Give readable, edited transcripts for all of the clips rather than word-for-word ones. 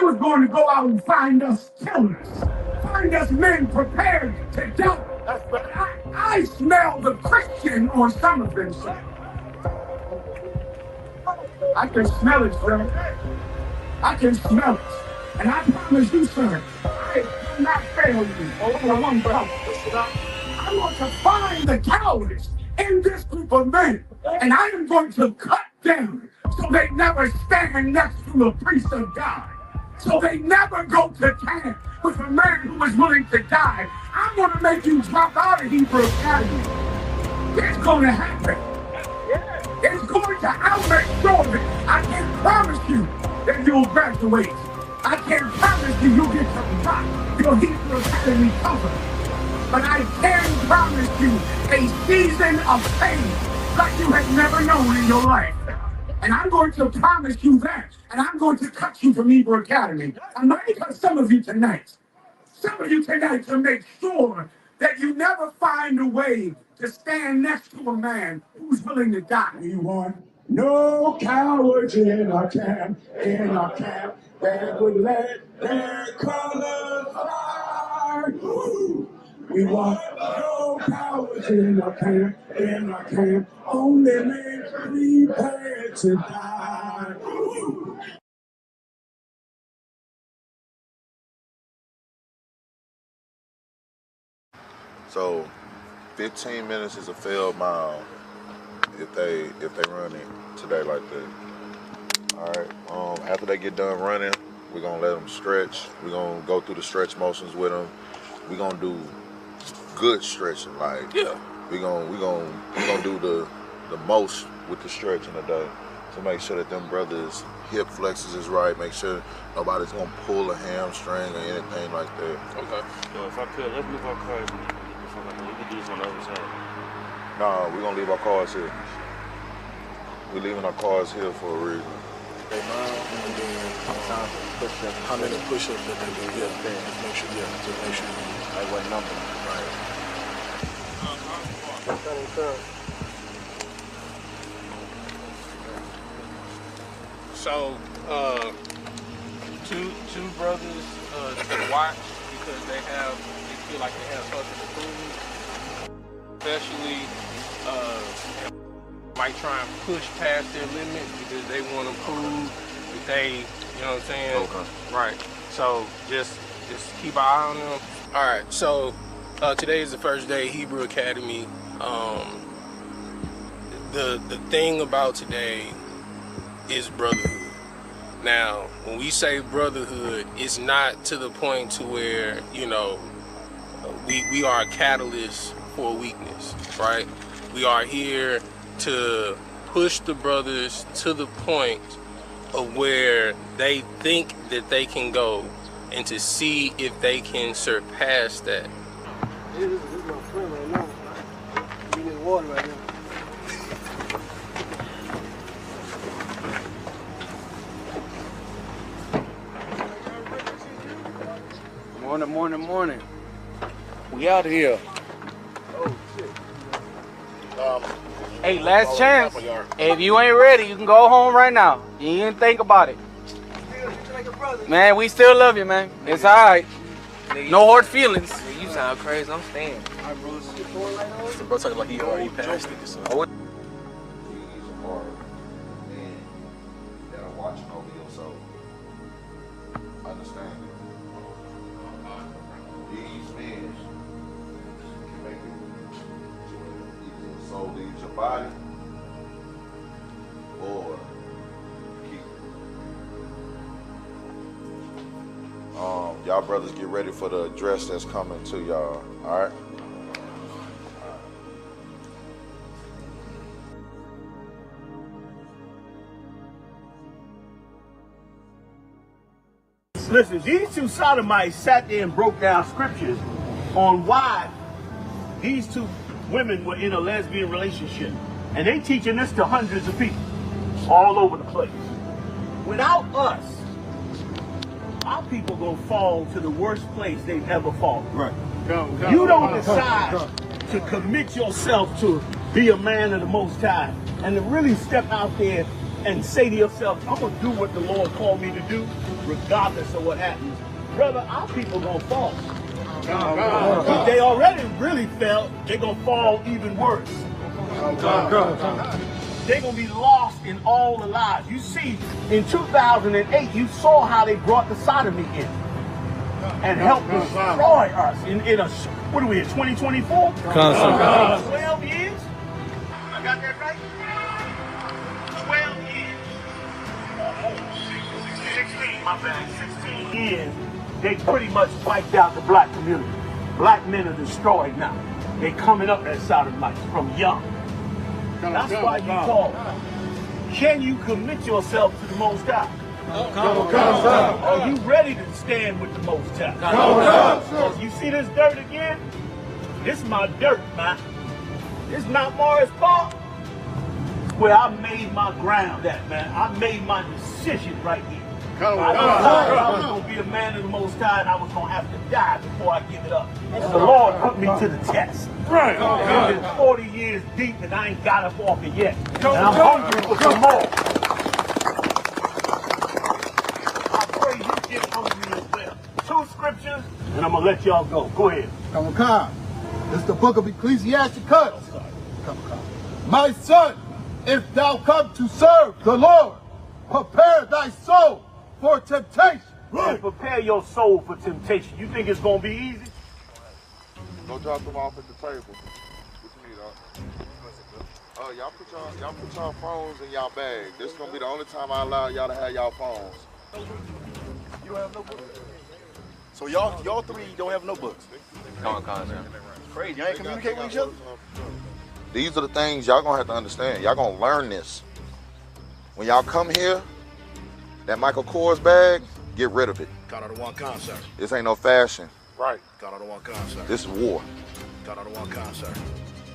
was going to go out and find us killers, find us men prepared to die. But I smell the Christian on some of them, sir. I can smell it, sir. I can smell it. And I promise you, sir, I will not fail you. Oh, one brother. I'm going to find the cowards in this group of men, and I am going to cut them so they never stand next to a priest of God. So they never go to camp with a man who is willing to die. I'm going to make you drop out of Hebrew Academy. It's going to happen. It's going to, I'll make sure of it. I can't promise you that you'll graduate. I can't promise you you'll get your Hebrew Academy cover. But I can promise you a season of pain like you have never known in your life. And I'm going to promise you that. And I'm going to cut you from Hebrew Academy. I'm going to cut some of you tonight to make sure that you never find a way to stand next to a man who's willing to die. We want no cowards in our camp, that would let their colors fly. We want no cowards in our camp, only men prepared to die. So 15 minutes is a failed mile if they run it today like that. All right. After they get done running, we're gonna let them stretch. We're gonna go through the stretch motions with them. We're gonna do good stretching, like we're gonna do the most with the stretching today to make sure that them brothers' hip flexors is right. Make sure nobody's gonna pull a hamstring or anything like that. Okay. So if I could, let's move our cars. We can do this on the other side. Nah, we're gonna leave our cars here. We're leaving our cars here for a reason. They mile and then time for push-ups. How many push-ups that they do? Yeah, just make sure. Yeah, just make sure. Like what number? Right. So, two brothers to watch because they feel like they have something to prove. Especially, might try and push past their limit because they want to prove that they, you know what I'm saying? Okay. Right. So just keep an eye on them. All right. So today is the first day Hebrew Academy. The thing about today is brotherhood. Now, when we say brotherhood, it's not to the point to where, you know, we are a catalyst for weakness, right? We are here to push the brothers to the point of where they think that they can go and to see if they can surpass that. This is my friend right now. We need water right now. Morning. We out here. Oh shit. Hey, last chance. If you ain't ready, you can go home right now. You ain't think about it. Man, we still love you, man. It's alright. No hard feelings. You sound crazy. I'm staying. The bro talking like he already passed it. So. These are men that are watching over your soul. Understand it. These men can make it to either your soul leaves your body or keep it. Y'all brothers get ready for the address that's coming to y'all, all right? Listen, these two sodomites sat there and broke down scriptures on why these two women were in a lesbian relationship. And they teaching this to hundreds of people all over the place. Without us, our people gonna fall to the worst place they've ever fallen. Right. You don't decide to commit yourself to be a man of the Most High and to really step out there and say to yourself, I'm going to do what the Lord called me to do, regardless of what happens, brother, our people going to fall. If they already really fell, they're going to fall even worse. They're going to be lost in all the lies. You see, in 2008, you saw how they brought the sodomy in and helped destroy us in a, what are we in, 2024? 12 years? I got that right? 12 years. 16, my bad, 16 years. They pretty much wiped out the black community. Black men are destroyed now. They coming up as sodomites from young. That's why you call. Can you commit yourself to the Most High? Are you ready to stand with the Most High? Because you see this dirt again? This is my dirt, man. This Mount Morris Park, where I made my ground at, man. I made my decision right here. I was going to be a man of the Most High, and I was going to have to die before I give it up. The Lord put me to the test. I've been 40 years deep, and I ain't got up off it yet. And I'm hungry for some more. I pray you get hungry as well. 2 scriptures, and I'm going to let y'all go. Go ahead. Come on. This is the book of Ecclesiasticus. My son, if thou come to serve the Lord, prepare thy soul for temptation. Right. Prepare your soul for temptation. You think it's going to be easy? Go drop them off at the table. What you need, y'all put y'all phones in y'all bag. This is gonna be the only time I allow y'all to have y'all phones. You don't have no books? So y'all 3 don't have no books? Come on, sir. It's crazy. Y'all ain't communicate with each other? These are the things y'all gonna have to understand. Y'all gonna learn this. When y'all come here, that Michael Kors bag, get rid of it. Got out of one concert. This ain't no fashion. Right. Got out of one concert. This is war. Got out of one concert.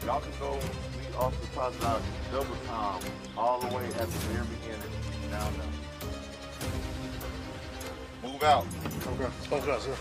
Y'all can go meet Officer President double time all the way at the very beginning. Now. Move out. Okay, sir.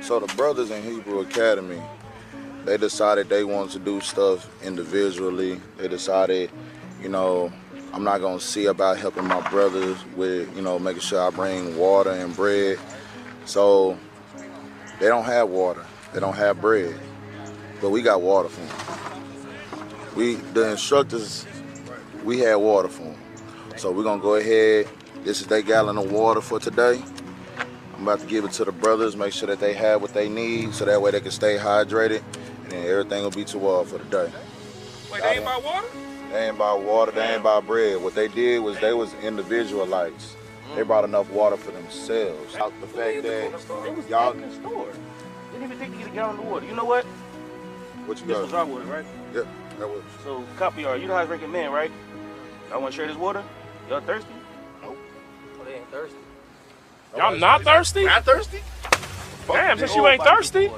So the brothers in Hebrew Academy, they decided they wanted to do stuff individually. They decided, you know, I'm not gonna see about helping my brothers with, you know, making sure I bring water and bread. So they don't have water, they don't have bread, but we got water for them. The instructors, we had water for them. So we're gonna go ahead This is their gallon of water for today. I'm about to give it to the brothers, make sure that they have what they need so that way they can stay hydrated, and then everything will be toward for the day. Wait, they ain't buy water? They ain't buy water, they ain't buy bread. What they did was they was individualites. They brought enough water for themselves. Out the fact that y'all in the store. Didn't even think to get a gallon of water. You know what? What you This got? was our water, right? Yep, that was. So, copy y'all. You know how I drinking men, right? I want to share this water. Y'all thirsty? Oh, they ain't thirsty. Y'all not thirsty? Not thirsty? Damn, since you ain't thirsty.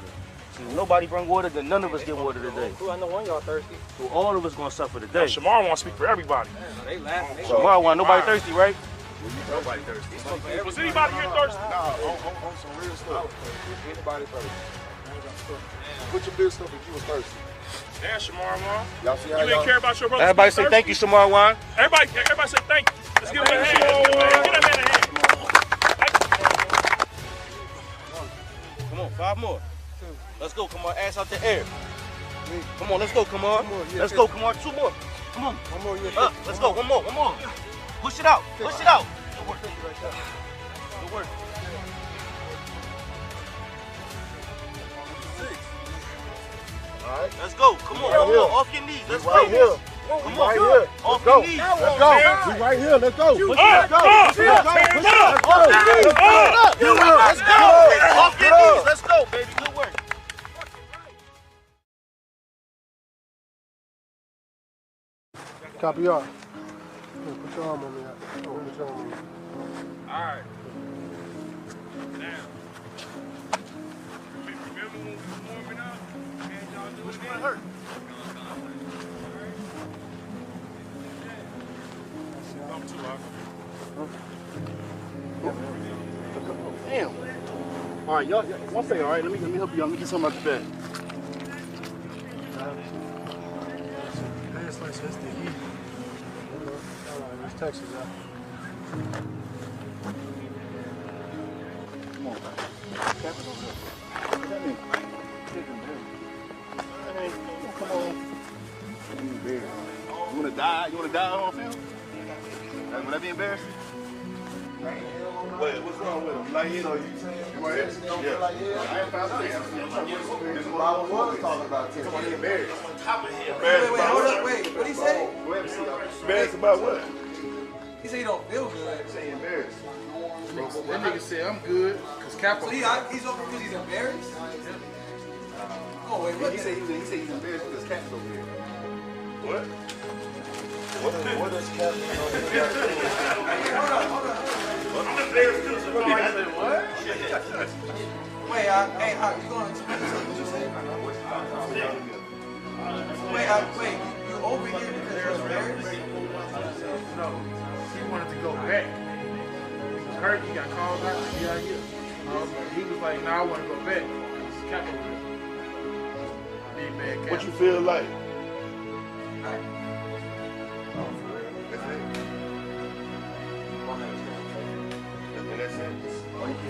See, nobody bring water, then none of us get water today. Who I know one y'all thirsty. So all of us gonna suffer today. Shamar want to speak for everybody. They laughing. They Tomorrow, one, nobody thirsty, right? Nobody thirsty. Was anybody here thirsty? Nah, on some real stuff. Anybody thirsty? Put your business up if you was thirsty. Damn, Shamar, man. Y'all see how You y'all... ain't care about your brother. Everybody say thank you, Shamar Wine. Everybody say thank you. Let's give him a hand. Get that man a hand. Come on, 5 more. Let's go, come on, ass out the air. Come on, let's go, come on. Let's go, come on, 2 more. Come on. One more, let's go, one more. Push it out, push it out. Good work. Good work. All right. Let's go, come on, come on, off your knees, let's go. Right here. Come Right on, here. off your knees. Let's go. We right here. Let's go. Let's go. Let's go. Off your knees, let's go, baby, good work. Copy y'all. Put your arm on me. Put your arm on me. Alright. Now. Remember when we was warming up? And y'all do it again? Hurt. Come to Damn. All right, y'all. One second. All right, let me help you. Let me get something out the bed. That's the heat. It's Texas out. Come on, man. Captain over there. What that mean? Hey, come on. You wanna die? You wanna die on film? Would that be embarrassing? Wait, what's wrong with him? Lightheaded? So you saying you right here? Yeah. I ain't found out. This is what I was talking about. Come on, he embarrassed. Wait, hold up, wait. What he say? Embarrassed about what? He said he don't feel good. Say embarrassed. That nigga said I'm good because Capo. So he's over because he's embarrassed? Oh, wait, what? He said he's embarrassed because Cap's over here. What? What is happening over here? Hold on. Wait, hey, how you going to explain what you say? Wait, you over here because you're embarrassed? No, he wanted to go back. He was hurt. He got called out. He was like, "Nah, I want to go back." It's Capo. Big bad Capo. What you feel like? That's it.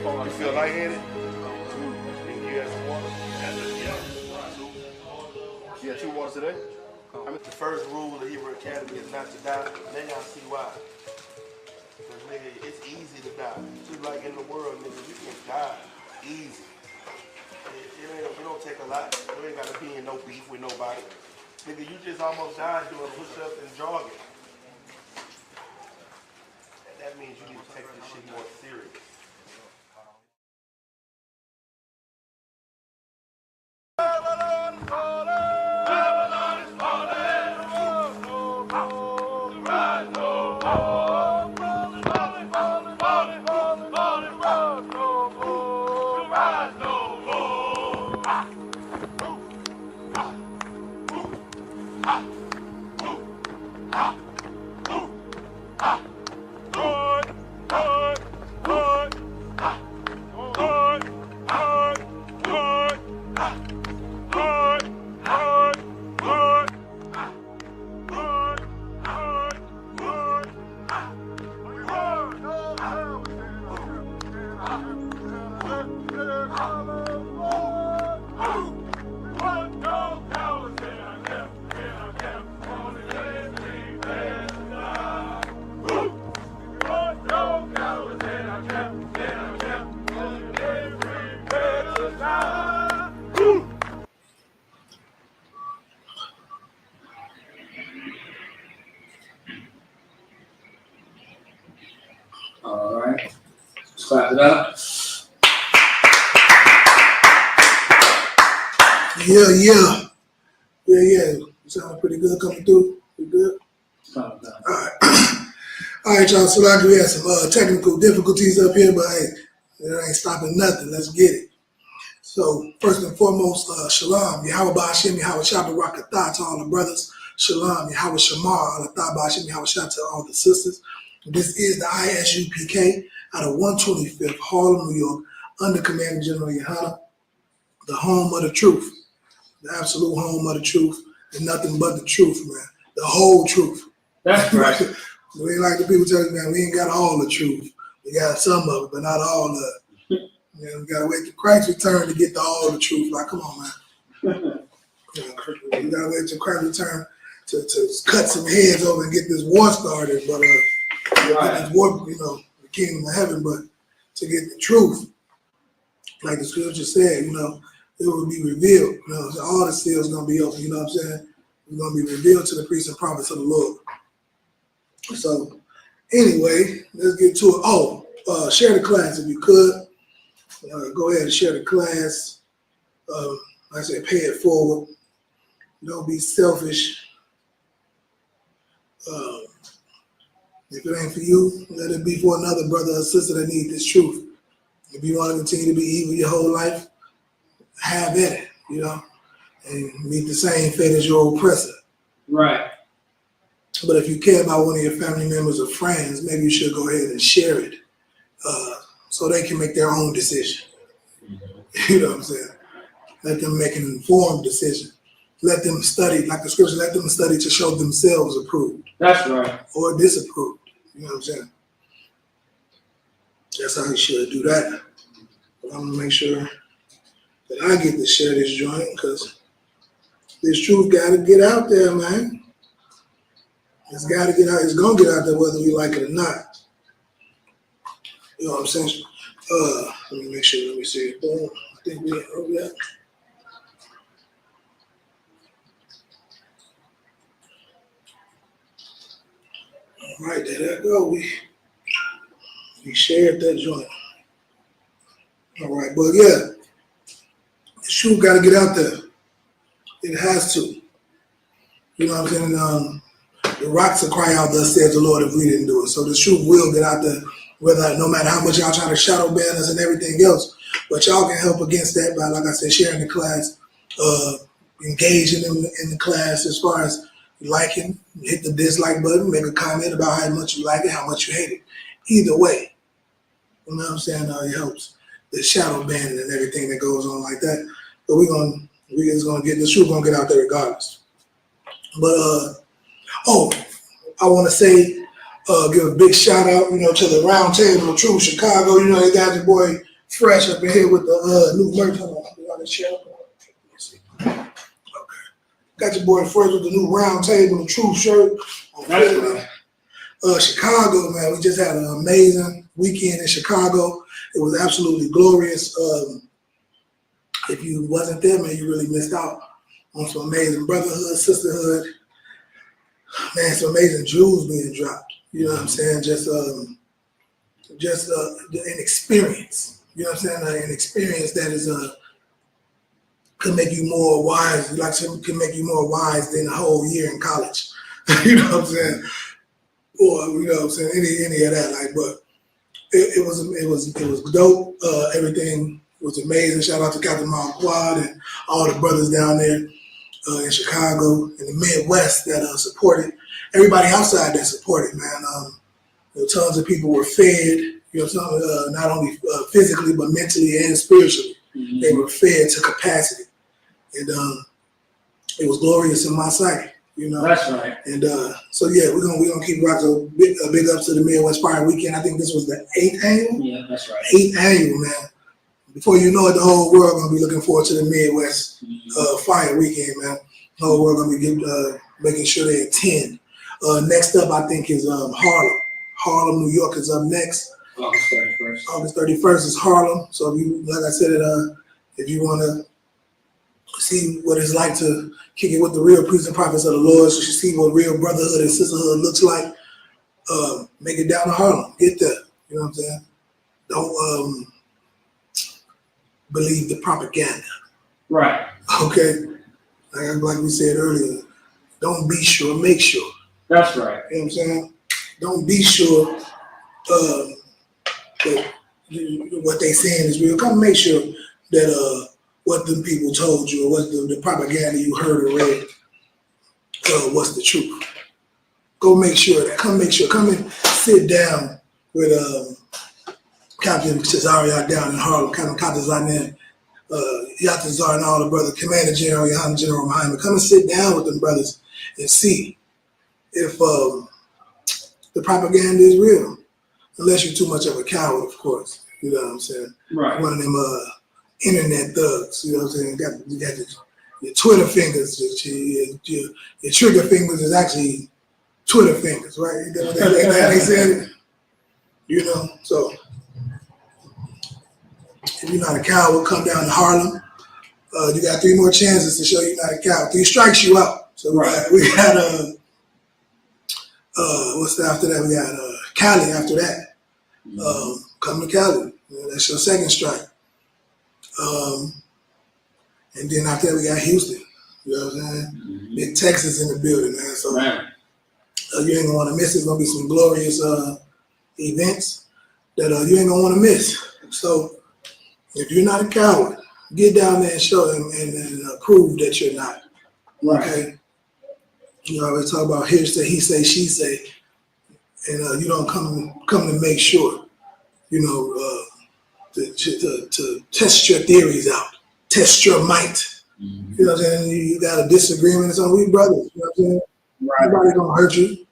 You feel lightheaded? You had some water? You had 2 waters today? I mean, the first rule of the Hebrew Academy is not to die. Now y'all see why. Because, nigga, it's easy to die. Just like in the world, nigga, you can die easy. It don't take a lot. You ain't got to be in no beef with nobody. Nigga, you just almost died doing push-ups and jogging. That means you need to take this shit more serious. No it up. Yeah. You sound pretty good coming through. You good? All right. All right, y'all. So like we had some technical difficulties up here, but hey, it ain't stopping nothing. Let's get it. So first and foremost, Shalom, Yahweh Ba'Hashem, Yahweh Shabbat Rakatah to all the brothers. Shalom, Yahweh Shamar, Alatah Ba'Hashem, Yahweh Shabbat to all the sisters. This is the I.S.U.P.K out of 125th Harlem, New York, under Commander General YAHANNA, the home of the truth, the absolute home of the truth, and nothing but the truth, man. The whole truth. That's right. We ain't like the people tell you, man, we ain't got all the truth. We got some of it, but not all of it. Man, we gotta wait till Christ's return to get to all the truth. Like, come on, man. We gotta wait till Christ's return to cut some heads over and get this war started. But this war, the kingdom of heaven, but to get the truth, like the scripture said, it will be revealed. So all the seals gonna be open. You know what I'm saying? It's gonna be revealed to the priests and prophets of the Lord. So anyway, let's get to it. Share the class if you could. Go ahead and share the class. Like I said, pay it forward. Don't be selfish. If it ain't for you, let it be for another brother or sister that needs this truth. If you want to continue to be evil your whole life, have at it, and meet the same fate as your oppressor. Right. But if you care about one of your family members or friends, maybe you should go ahead and share it so they can make their own decision. You know what I'm saying? Let them make an informed decision. Let them study, like the scripture, let them study to show themselves approved. That's right. Or disapproved. You know what I'm saying? That's how you should do that. But I'm going to make sure that I get to share this joint because this truth got to get out there, man. It's got to get out. It's going to get out there whether you like it or not. You know what I'm saying? Let me make sure. Let me see. Boom. I think we over that. All right, there that go. We shared that joint. All right, but yeah, the truth got to get out there. It has to. You know what I'm saying? The rocks will cry out, thus says the Lord, if we didn't do it. So the truth will get out there, no matter how much y'all try to shadow ban us and everything else. But y'all can help against that by, like I said, sharing the class, engaging in the class as far as liking, hit the dislike button, make a comment about how much you like it, how much you hate it. Either way, you know what I'm saying? It helps the shadow banning and everything that goes on like that. But we just gonna get the truth gonna get out there regardless. But I want to say, give a big shout out, to the Round Table of Truth Chicago. They got your boy Fresh up in here with the new merch. Hold on, okay. Got your boy Fresh with the new Round Table of Truth shirt. Chicago, man, we just had an amazing weekend in Chicago. It was absolutely glorious. If you wasn't there, man, you really missed out on some amazing brotherhood, sisterhood. Man, some amazing jewels being dropped. You know what I'm saying? Just an experience. You know what I'm saying? An experience that is could make you more wise. Can make you more wise than a whole year in college. You know what I'm saying? Or what I'm saying? Any of that. But it was dope. Everything was amazing. Shout out to Captain Mount Quad and all the brothers down there. In Chicago, in the Midwest that supported, everybody outside that supported, man. Tons of people were fed, not only physically, but mentally and spiritually. Mm-hmm. They were fed to capacity. And it was glorious in my sight, That's right. And so, yeah, we're gonna keep rocking. A big up to the Midwest Fire Weekend. I think this was the 8th annual? Yeah, that's right. 8th annual, man. Before you know it, the whole world gonna be looking forward to the Midwest Fire Weekend, man. The whole world gonna be making sure they attend. Next up, I think is Harlem. Harlem, New York is up next. August 31st. August 31st is Harlem. So if you, like I said, if you wanna see what it's like to kick it with the real priests and prophets of the Lord, so you see what real brotherhood and sisterhood looks like, make it down to Harlem. Get there. You know what I'm saying? don't believe the propaganda. Right. Okay, like we said earlier, don't be sure, make sure. That's right. You know what I'm saying? Don't be sure that what they saying is real. Come make sure that what them people told you or what the propaganda you heard or read was the truth. Go make sure that. Come make sure. Come and sit down with Captain Cesario down in Harlem, Captain Katazan, Yatazar and all the brothers, Commander General, YAHANNA General Muhammad. Come and sit down with them brothers and see if the propaganda is real. Unless you're too much of a coward, of course. You know what I'm saying? Right. One of them internet thugs. You know what I'm saying? You got your Twitter fingers. Your trigger fingers is actually Twitter fingers, right? You know what they said it. You know, so if you're not a coward, come down to Harlem. You got 3 more chances to show you're not a coward. 3 strikes you out. So right. we got what's after that? We got Cali after that. Come to Cali. You know, that's your 2nd strike. And then after that we got Houston. You know what I'm saying? Big Texas in the building, man. So you ain't gonna want to miss it. It's gonna be some glorious events that you ain't gonna want to miss. So if you're not a coward, get down there and show them and prove that you're not. Right. Okay. You always talk about hearsay, he say, she say, and you don't come to make sure, you know, to test your theories out, test your might. You know what I'm saying? You got a disagreement or something. We brothers. You know what I'm saying? Right. Nobody gonna hurt you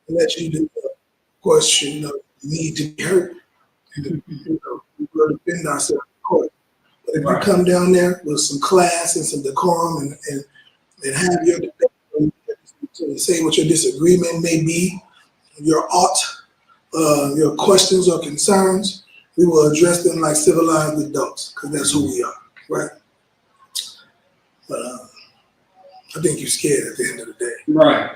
unless you do. Of course, you know, you need to be hurt. You know, we will defend ourselves, of course. But if you come down there with some class and some decorum and have your debate, to say what your disagreement may be, your your questions or concerns, we will address them like civilized adults, because that's who we are, right? But I think you're scared at the end of the day. Right.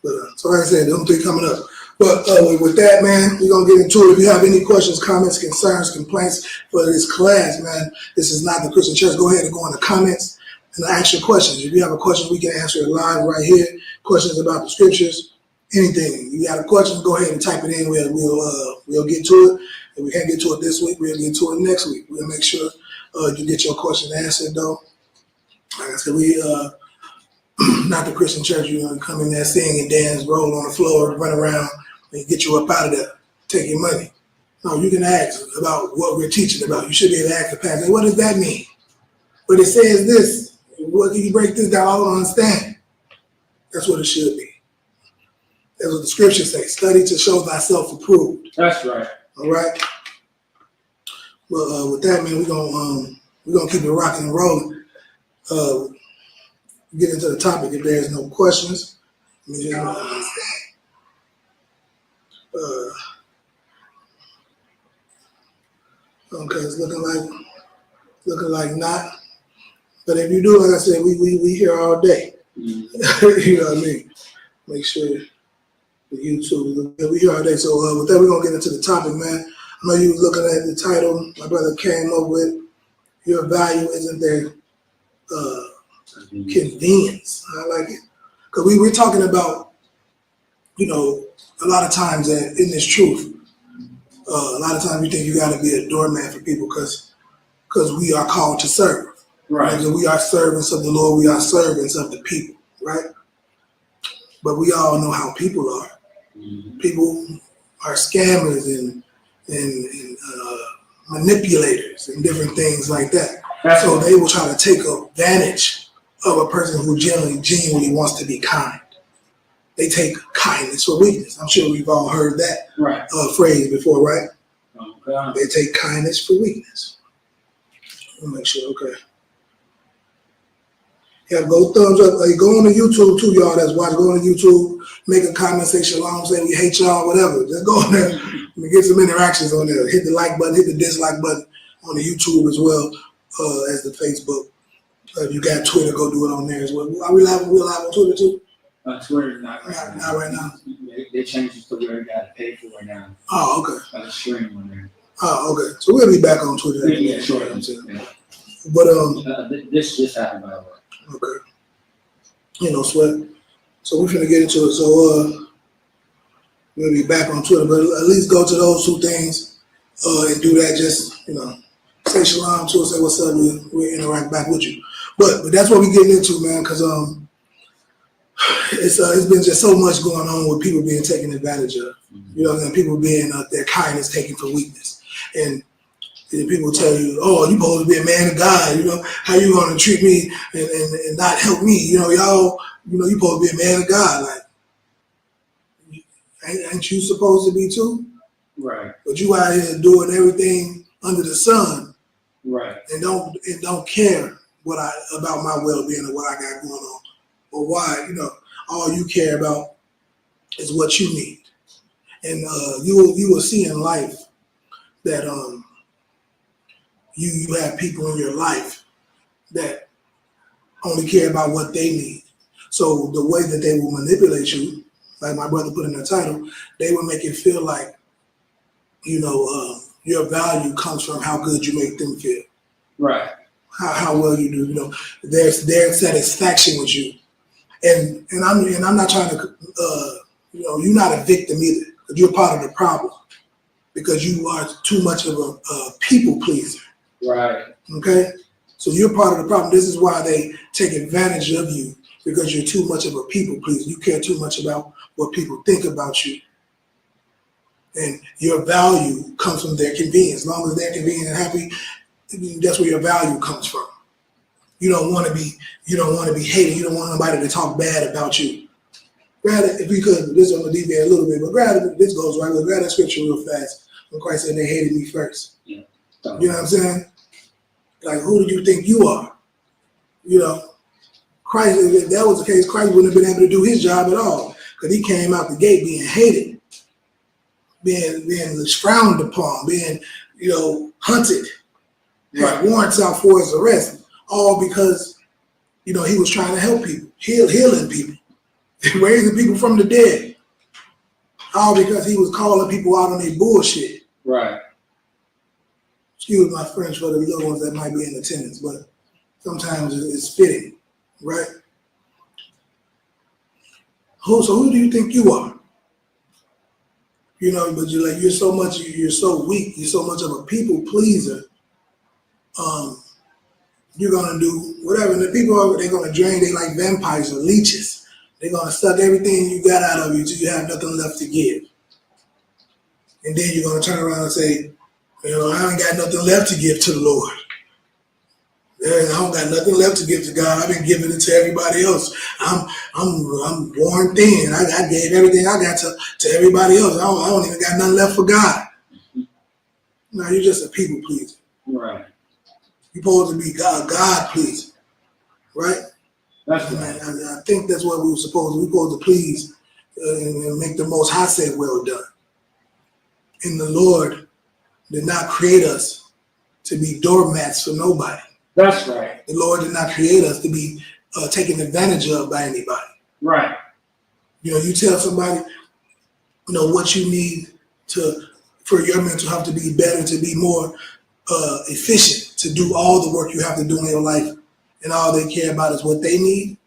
But so like I said, them 3 coming up. But with that, man, we're going to get into it. If you have any questions, comments, concerns, complaints for this class, man, this is not the Christian church. Go ahead and go in the comments and ask your questions. If you have a question, we can answer it live right here. Questions about the scriptures, anything. You got a question, go ahead and type it in. We'll get to it. If we can't get to it this week, we'll get to it next week. We'll make sure you get your question answered, though. Like I said, we not the Christian church. You know, come in there, sing and dance, roll on the floor, run around, and get you up out of there, take your money. No, you can ask about what we're teaching about. You should be able to ask the pastor, what does that mean? But it says this. What can you break this down? I don't understand. That's what it should be. That's what the scriptures say. Study to show thyself approved. That's right. All right. Well, with that, man, we're gonna keep it rocking and rolling. Get into the topic if there's no questions. Okay, it's looking like not. But if you do, like I said, we here all day. You know what I mean? Make sure the YouTube, we here all day. So with that, we're gonna get into the topic, man. I know you was looking at the title my brother came up with. Your value isn't there. Convenience. I like it. Because we're talking about, you know, a lot of times that in this truth, a lot of times you think you got to be a doormat for people because we are called to serve. Right. Like, we are servants of the Lord. We are servants of the people, right? But we all know how people are. People are scammers and manipulators and different things like that. So they will try to take advantage of a person who genuinely wants to be kind. They take kindness for weakness. I'm sure we've all heard that phrase before, right? Okay. They take kindness for weakness. I'll make sure, okay. Yeah, go thumbs up. Go on to YouTube too, y'all that's watching. Go on to YouTube, make a comment, say shalom, say we hate y'all, whatever. Just go on there and get some interactions on there. Hit the like button, hit the dislike button on the YouTube as well as the Facebook. If you got Twitter, go do it on there as well. Are we live? We're live on Twitter too? Twitter's not right now. They changed it to where you got to pay for it now. Oh, okay. Like a stream on there. Oh, okay. So we'll be back on Twitter. Yeah, sure. But this just happened, by the way. okay. You know, sweat. So we're finna get into it. So we'll be back on Twitter, but at least go to those two things and do that. Just say shalom to us, say what's up. We'll interact back with you. But that's what we getting into, man. Because it's been just so much going on with people being taken advantage of. You know, and people being their kindness taken for weakness, and people tell you, "Oh, you supposed to be a man of God. You know, how you gonna treat me and not help me? You know, y'all. You know, you supposed to be a man of God. Like, ain't you supposed to be too? Right. But you out here doing everything under the sun, right? And don't care about my well-being or what I got going on, or why. You know, all you care about is what you need, and you will see in life that you have people in your life that only care about what they need. So the way that they will manipulate you, like my brother put in the title, they will make it feel like, your value comes from how good you make them feel. Right. How well you do, their satisfaction with you. And I'm not trying to, you're not a victim either. You're part of the problem because you are too much of a people pleaser. Right. Okay? So you're part of the problem. This is why they take advantage of you, because you're too much of a people pleaser. You care too much about what people think about you. And your value comes from their convenience. As long as they're convenient and happy, that's where your value comes from. You don't want to be hated. You don't want nobody to talk bad about you. Grab it, if we could, this is going to deviate a little bit, but this goes right. We'll grab that scripture real fast. When Christ said they hated me first. Yeah. You know what I'm saying? Like, who do you think you are? Christ, if that was the case, Christ wouldn't have been able to do his job at all, because he came out the gate being hated, being frowned upon, being, hunted, had warrants out for his arrest, all because, he was trying to help people, healing people, raising people from the dead, all because he was calling people out on their bullshit. Right. Excuse my French for the little ones that might be in attendance, but sometimes it's fitting, right? So who do you think you are? But you're so weak, you're so much of a people pleaser. You're gonna do whatever. And the people they're gonna drain, they like vampires or leeches. They're gonna suck everything you got out of you till you have nothing left to give. And then you're gonna turn around and say, I ain't got nothing left to give to the Lord. I don't got nothing left to give to God. I've been giving it to everybody else. I'm worn thin. I gave everything I got to everybody else. I don't even got nothing left for God. No, you're just a people pleaser. Right. You're supposed to be God pleaser, right? That's right. I think that's what we're supposed to please and make the Most High say, well done. And the Lord did not create us to be doormats for nobody. That's right. The Lord did not create us to be taken advantage of by anybody. Right. You tell somebody, what you need for your mental health to be better, to be more efficient, to do all the work you have to do in your life, and all they care about is what they need.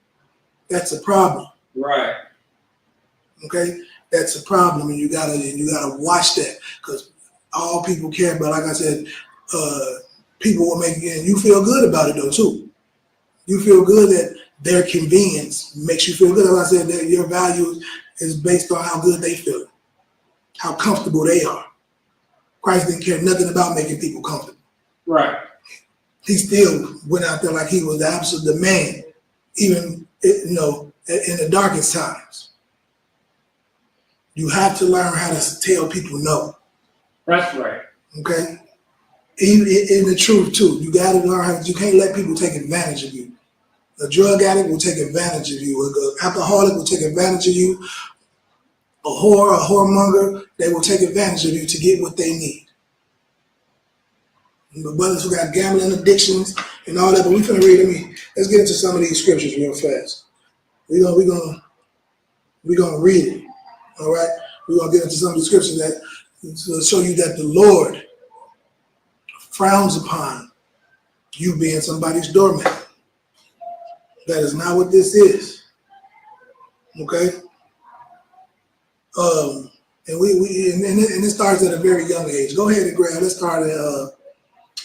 That's a problem. Right. Okay, that's a problem, and you gotta watch that, because all people care about, like I said, people will make you feel good about it though too. You feel good that their convenience makes you feel good. As I said, that your value is based on how good they feel, how comfortable they are. Christ didn't care nothing about making people comfortable. Right. He still went out there like he was the absolute man, even in the darkest times. You have to learn how to tell people no. That's right. Okay? Even in the truth too. You gotta learn how you can't let people take advantage of you. A drug addict will take advantage of you. An alcoholic will take advantage of you. A whoremonger, they will take advantage of you to get what they need. The brothers who got gambling addictions and all that, but we're finna read. Let's get into some of these scriptures real fast. We're gonna read it. All right? We're gonna get into some of the scriptures that to show you that the Lord frowns upon you being somebody's doormat. That is not what this is. Okay? And it starts at a very young age. Go ahead and grab. Let's start at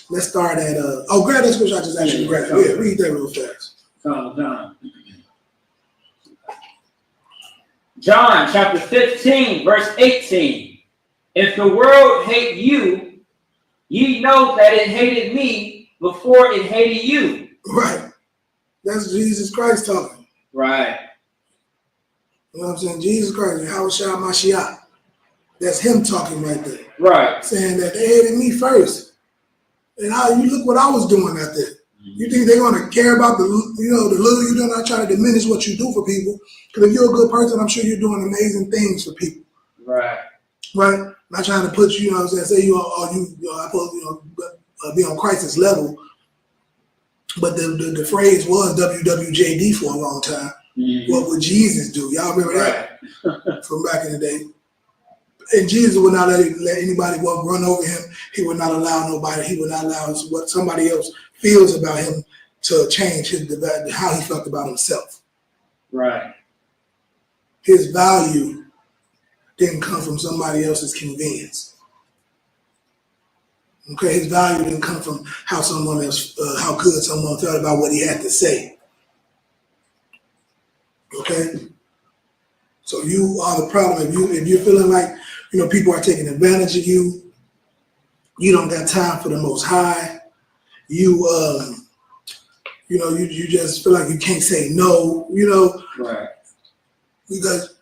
grab that scripture I just actually grabbed. Yeah, read that real fast. John chapter 15, verse 18. If the world hate you, ye know that it hated me before it hated you. Right. That's Jesus Christ talking. Right. You know what I'm saying? Jesus Christ, YAHANNA. That's him talking right there. Right. Saying that they hated me first. And you look what I was doing out there. You think they're going to care about the little you do? Not trying to diminish what you do for people. Because if you're a good person, I'm sure you're doing amazing things for people. Right. Right? Not trying to put you know what I'm saying, say be on Christ's level. But the phrase was WWJD for a long time. Mm-hmm. What would Jesus do? Y'all remember that? From back in the day? And Jesus would not let anybody run over him. He would not allow nobody. He would not allow what somebody else feels about him to change how he felt about himself. Right. His value didn't come from somebody else's convenience. Okay, his value didn't come from how someone else, how good someone felt about what he had to say. Okay, so you are the problem. If you're feeling like people are taking advantage of you, you don't got time for the Most High. You just feel like you can't say no. Right? Because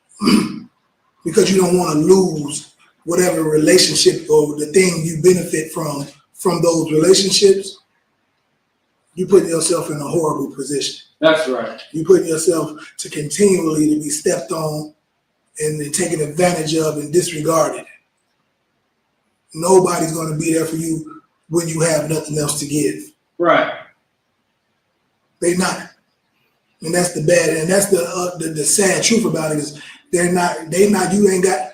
you don't want to lose whatever relationship or the thing you benefit from those relationships. You put yourself in a horrible position. That's right. You put yourself to continually to be stepped on and taken advantage of and disregarded. Nobody's going to be there for you when you have nothing else to give. Right. They not, and that's the bad, and that's the sad truth about it is they not. You ain't got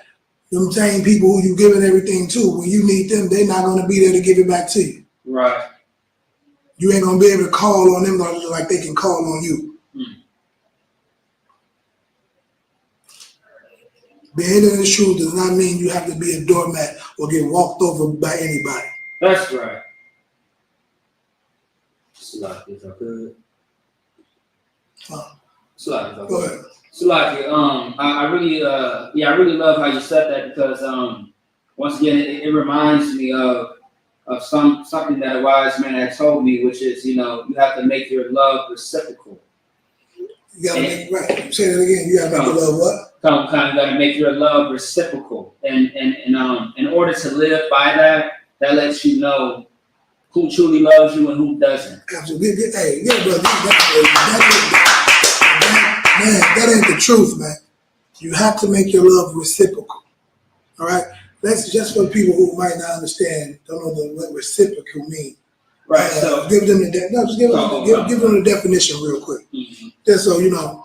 them same people who you giving everything to. When you need them, they're not going to be there to give it back to you. Right. You ain't going to be able to call on them like they can call on you. Being in the truth does not mean you have to be a doormat or get walked over by anybody. That's right. Salaki, if I could. Salaki, if I could. Go ahead. Salaki, I really love how you said that because once again it reminds me of something that a wise man had told me, which is you have to make your love reciprocal. You gotta make right. Say that again. You gotta make your love what? Kind of gotta make your love reciprocal, and in order to live by that lets you know who truly loves you and who doesn't. Absolutely. Hey, yeah, brother. That ain't the truth, man. You have to make your love reciprocal. All right. That's just for people who might not understand, don't know what reciprocal means. Right. So give them the definition real quick. Mm-hmm. Just so you know,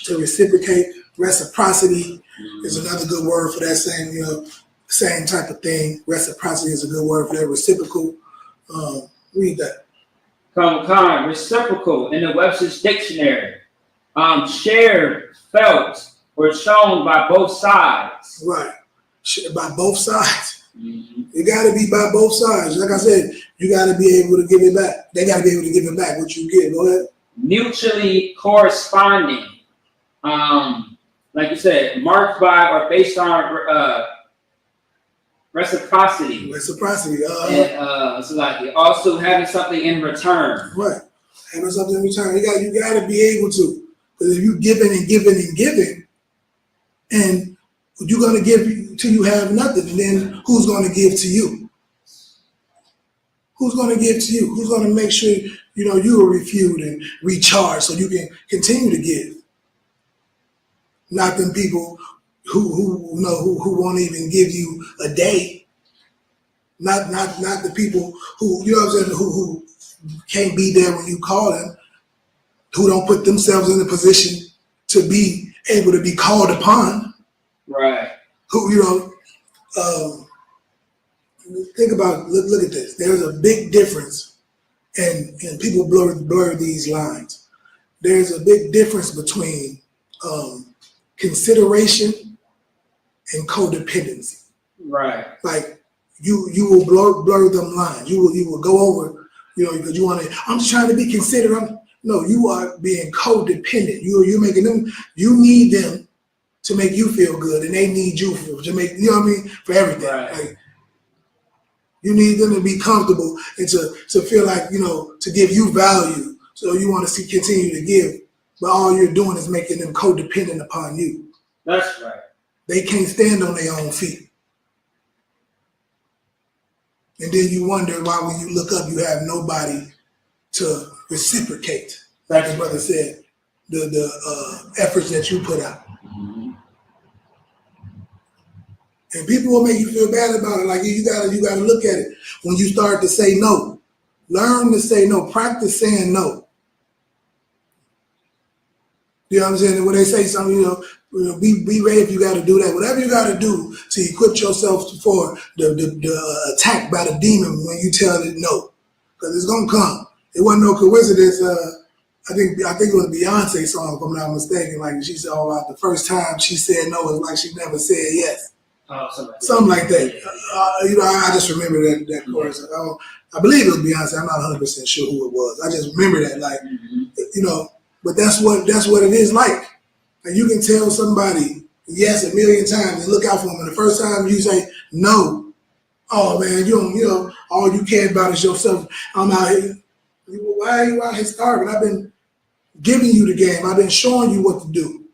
to reciprocate, reciprocity is another good word for that same type of thing. Reciprocity is a good word for that. Reciprocal. Read that. Reciprocal in the Webster's dictionary. Shared, felt, or shown by both sides. Right. By both sides. Mm-hmm. It got to be by both sides. Like I said, you got to be able to give it back. They got to be able to give it back what you give. Go ahead. Mutually corresponding. Like you said, marked by or based on reciprocity. Reciprocity. So like also having something in return. Right. Having something in return. You got to be able to. Because if you giving and giving and giving, and you're going to give till you have nothing, and then who's going to give to you? Who's going to give to you? Who's going to make sure you are refueled and recharged so you can continue to give? Not them people who won't even give you a day. Not the people who who can't be there when you call them, who don't put themselves in a position to be able to be called upon. Right. Who think about, look at this. There's a big difference, and people blur these lines. There's a big difference between consideration and codependency. Right. Like you will blur them lines. You will go over, because you want to. I'm just trying to be considerate. No, you are being codependent. You're making them. You need them to make you feel good, and they need you to make, for everything. Right. Like, you need them to be comfortable and to feel like, to give you value. So you want to continue to give, but all you're doing is making them codependent upon you. That's right. They can't stand on their own feet. And then you wonder why when you look up, you have nobody to reciprocate. Like the brother said, the efforts that you put out. And people will make you feel bad about it. Like you gotta look at it when you start to say no. Learn to say no. Practice saying no. You know what I'm saying? And when they say something, be ready if you got to do that. Whatever you got to do to equip yourself for the attack by the demon when you tell it no, because it's gonna come. It wasn't no coincidence. I think it was a Beyonce song, if I'm not mistaken. Like she said, about the first time she said no, it's like she never said yes. Something like that. I just remember that chorus. I believe it was Beyonce. I'm not 100% sure who it was. I just remember that, like, but that's what it is like. And you can tell somebody yes a million times and look out for them. And the first time you say no, oh man, all you care about is yourself. I'm out here. Why are you out here starving? I've been giving you the game. I've been showing you what to do.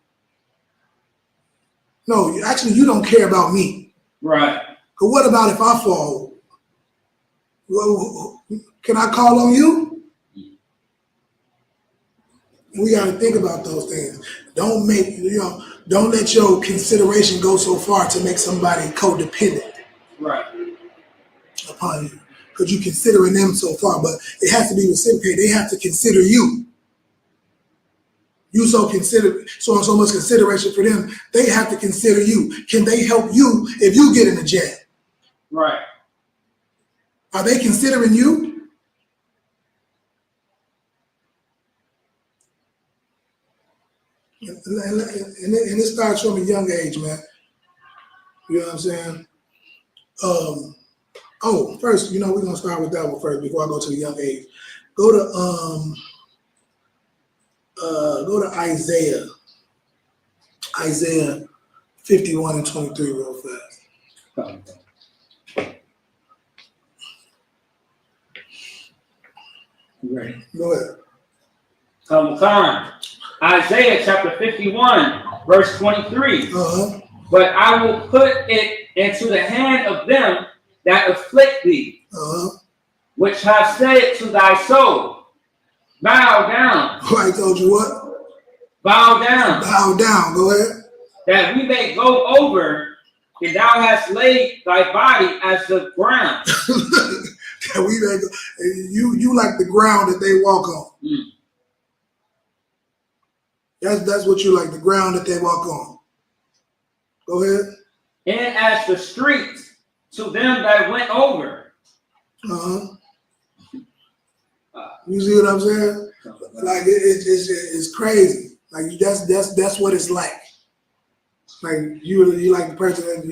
No, actually, you don't care about me. Right. But what about if I fall? Well, can I call on you? We got to think about those things. Don't let your consideration go so far to make somebody codependent. Right. Upon you. Because you're considering them so far, but it has to be reciprocated. They have to consider you. You so much consideration for them, they have to consider you. Can they help you if you get in a jam? Right. Are they considering you? And it starts from a young age, man. You know what I'm saying? First, we're gonna start with that one first before I go to the young age. Go to Isaiah 51 and 23 real fast. Right. Go ahead. Come. Isaiah chapter 51, verse 23. But I will put it into the hand of them that afflict thee, which have said to thy soul, bow down. I told you what? Bow down. Bow down. Go ahead. That we may go over, and thou hast laid thy body as the ground. That we may go. You like the ground that they walk on. That's what you like, the ground that they walk on. Go ahead. And as the streets to them that went over. You see what I'm saying? Like it's crazy. Like that's what it's like. Like you like the person that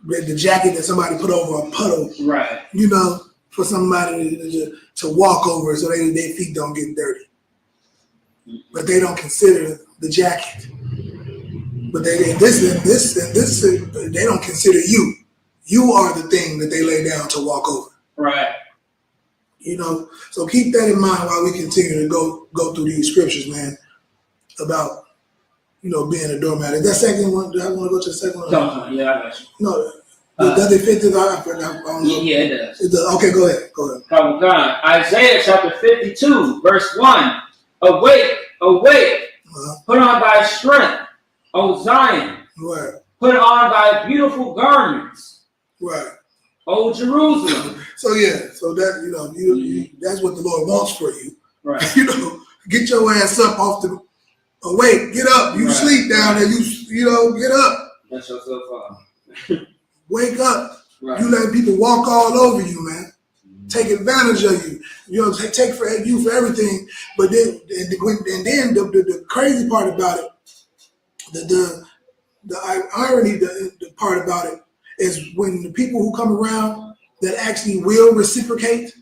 like the jacket that somebody put over a puddle. Right. For somebody to walk over so their feet don't get dirty. But they don't consider the jacket. But they don't consider you. You are the thing that they lay down to walk over. Right. So keep that in mind while we continue to go through these scriptures, man, about being a doormat. Is that second one? Do I want to go to the second one? No, yeah, I got you. No. Does it fit this? I don't know. Yeah, it does. It does. Okay, go ahead. Come on. Isaiah chapter 52, verse 1. Awake, put on thy strength, O Zion. Right. Put on thy beautiful garments. Right. O Jerusalem. So that that's what the Lord wants for you. Right. Get your ass up off the awake, get up. You sleep down there, get up. That's yourself up. Wake up. Right. You let people walk all over you, man. Take advantage of you. You know, take for you for everything. But then, the crazy part about it, the irony, the part about it is when the people who come around that actually will reciprocate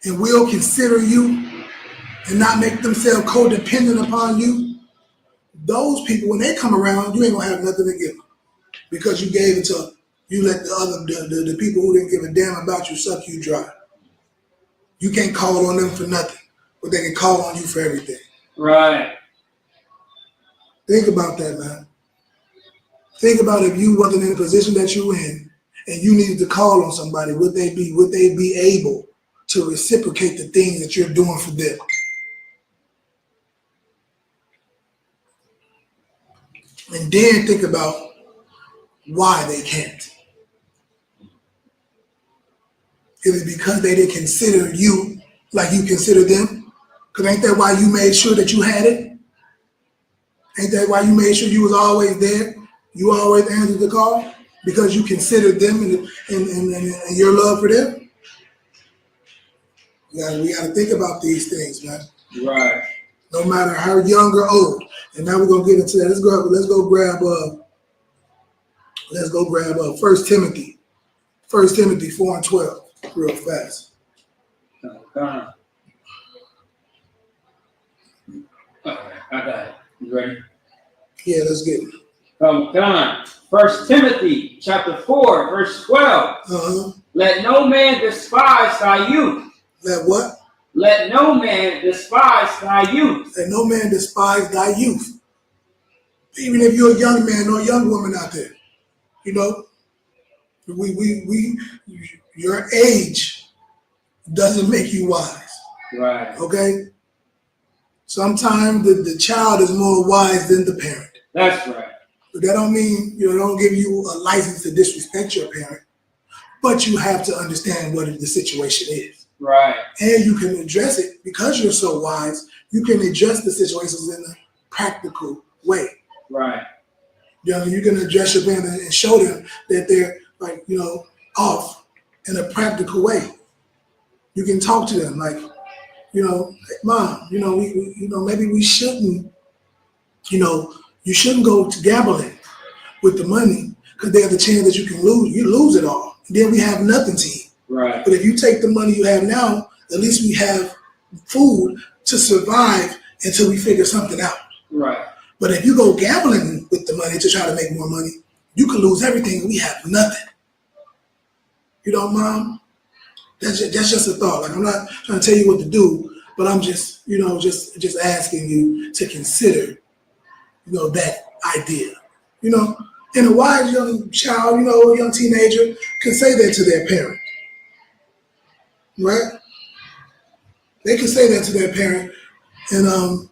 and will consider you and not make themselves codependent upon you, those people, when they come around, you ain't gonna have nothing to give them because you gave it to, you let the people who didn't give a damn about you suck you dry. You can't call on them for nothing, but they can call on you for everything. Right. Think about that, man. Think about if you wasn't in the position that you in and you needed to call on somebody, would they be able to reciprocate the things that you're doing for them? And then think about why they can't. Is it because they didn't consider you like you consider them? Because ain't that why you made sure that you had it? Ain't that why you made sure you was always there? You always answered the call? Because you considered them and your love for them? We gotta think about these things, man. Right. No matter how young or old. And now we're gonna get into that. Let's go grab 1 Timothy. 1 Timothy 4:12, real fast. Okay. I got it. You ready? Yeah, let's get it. Come on. 1 Timothy chapter 4, verse 12. Let no man despise thy youth. Let what? Let no man despise thy youth. Let no man despise thy youth. Even if you're a young man or a young woman out there, you know, your age doesn't make you wise. Right. Okay? Sometimes the child is more wise than the parent. That's right. But that don't mean, don't give you a license to disrespect your parent. But you have to understand what the situation is. Right. And you can address it because you're so wise. You can address the situations in a practical way. Right. You can address your parent and show them that they're off in a practical way. You can talk to them like, Mom, maybe we shouldn't, you shouldn't go to gambling with the money because there's a chance that you lose it all. And then we have nothing to eat. Right. But if you take the money you have now, at least we have food to survive until we figure something out. Right. But if you go gambling with the money to try to make more money, you can lose everything and we have nothing. Mom? That's just a thought. Like, I'm not trying to tell you what to do, but I'm just, just asking you to consider, that idea. And a wise young child, a young teenager can say that to their parent. Right? They can say that to their parent and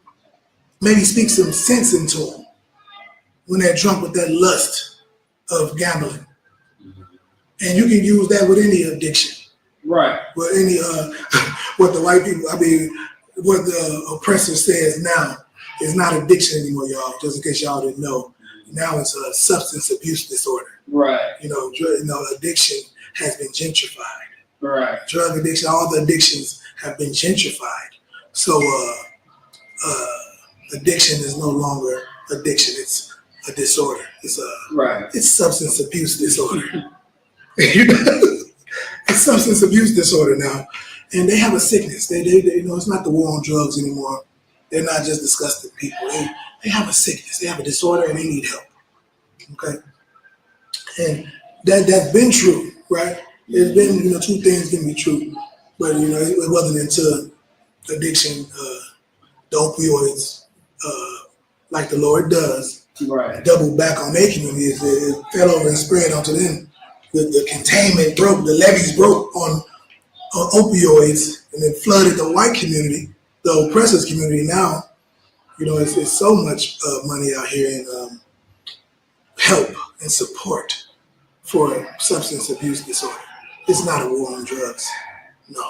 maybe speak some sense into them when they're drunk with that lust of gambling. And you can use that with any addiction. Right. With any what the white people, what the oppressor says now is not addiction anymore, y'all. Just in case y'all didn't know, now it's a substance abuse disorder. Right. Addiction has been gentrified. Right. Drug addiction, all the addictions have been gentrified. So addiction is no longer addiction. It's a disorder. It's substance abuse disorder. It's substance abuse disorder now, and they have a sickness. They it's not the war on drugs anymore. They're not just disgusting people. They have a sickness. They have a disorder, and they need help. Okay, and that's been true, right? There's been two things can be true, but it wasn't until addiction, the opioids, like the Lord does, right, double back on their communities. It fell over and spread onto them. The containment broke, the levees broke on opioids, and it flooded the white community, the oppressors community. Now, it's so much money out here in help and support for substance abuse disorder. It's not a war on drugs. No.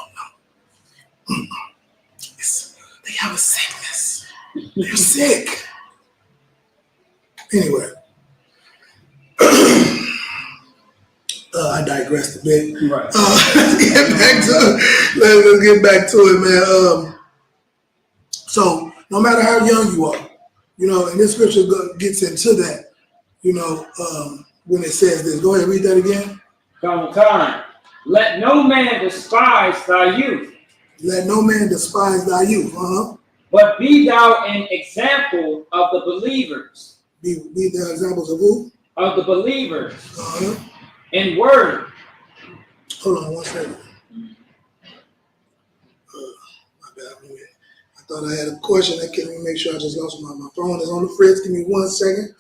They have a sickness. They're sick. Anyway, I digress. digressed a bit. Right. Let's get back to it, man. So no matter how young you are, and this scripture gets into that, when it says this. Go ahead, read that again. Time. Let no man despise thy youth. Let no man despise thy youth. But be thou an example of the believers. Be the examples of who? Of the believers. In word. Hold on 1 second. My bad. I thought I had a question. Let me make sure I just lost my phone is on the fritz. Give me 1 second.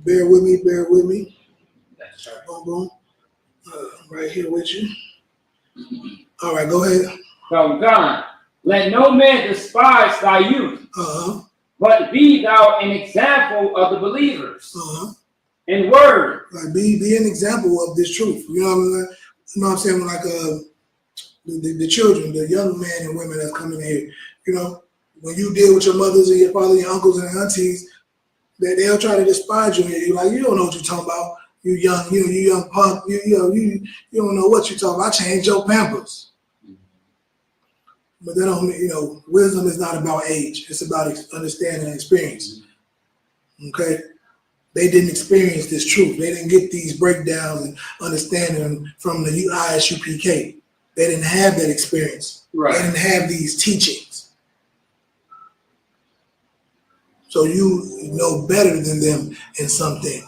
Bear with me. That's right. Boom, boom. I'm right here with you. All right, go ahead. God. Let no man despise thy youth. But be thou an example of the believers. In word. Like be an example of this truth. You know what I'm saying? Like the children, the young men and women that's coming here. When you deal with your mothers and your fathers, your uncles and aunties, they'll try to despise you. You're like, you don't know what you're talking about. You young, you young punk. You don't know what you're talking about. I changed your pampers. But they don't, wisdom is not about age. It's about understanding and experience. Okay? They didn't experience this truth. They didn't get these breakdowns and understanding from the I.S.U.P.K. They didn't have that experience. Right. They didn't have these teachings. So you know better than them in some things.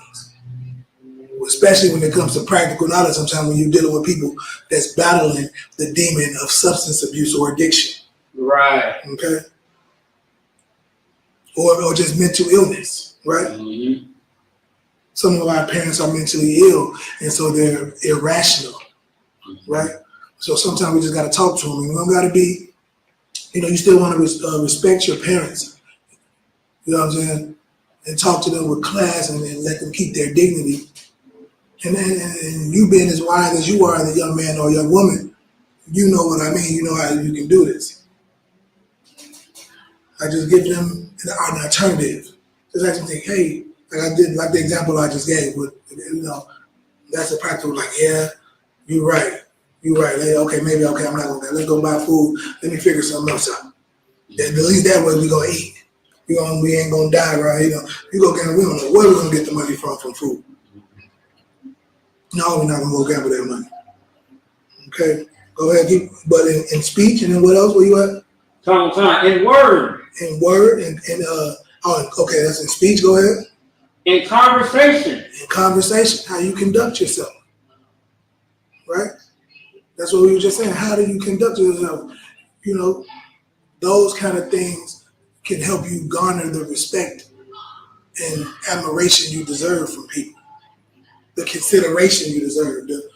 Especially when it comes to practical knowledge, sometimes when you're dealing with people that's battling the demon of substance abuse or addiction. Right. Okay? Or just mental illness, right? Mm-hmm. Some of our parents are mentally ill, and so they're irrational, right? So sometimes we just got to talk to them. You don't got to be, you still want to respect your parents. You know what I'm saying? And talk to them with class and let them keep their dignity. And you being as wise as you are as a young man or young woman, you know what I mean. You know how you can do this. I just give them an alternative. Just let them think, hey, like the example I just gave with, that's a practical, like, yeah, you're right. Okay, I'm not going to, let's go buy food. Let me figure something else out. At least that way we're going to eat. We ain't going to die, right? We don't know where we're going to get the money from food. No, we're not going to go gamble that money. Okay, go ahead. But in speech, and then what else were you at? Time. In word. In word, okay, that's in speech. Go ahead. In conversation. In conversation, how you conduct yourself. Right? That's what we were just saying. How do you conduct yourself? Those kind of things can help you garner the respect and admiration you deserve from people. The consideration you deserve, the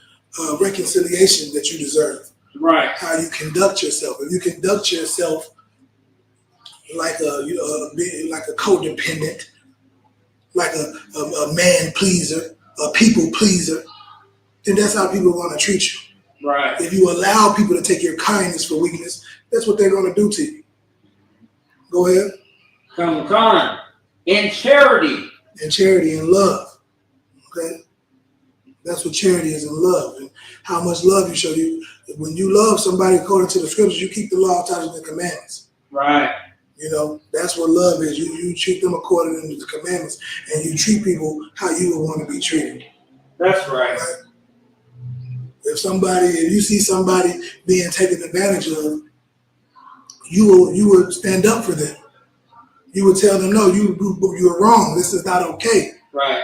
reconciliation that you deserve. Right. How you conduct yourself. If you conduct yourself like a codependent, like a man pleaser, a people pleaser, then that's how people are going to treat you. Right. If you allow people to take your kindness for weakness, that's what they're going to do to you. Go ahead. Time. In charity. In charity and love. Okay? That's what charity is, in love. And how much love you show. When you love somebody according to the scriptures, you keep the law, statutes, and commandments. Right. That's what love is. You treat them according to the commandments, and you treat people how you would want to be treated. That's right. If you see somebody being taken advantage of, you would stand up for them. You would tell them, no, you're wrong. This is not okay. Right.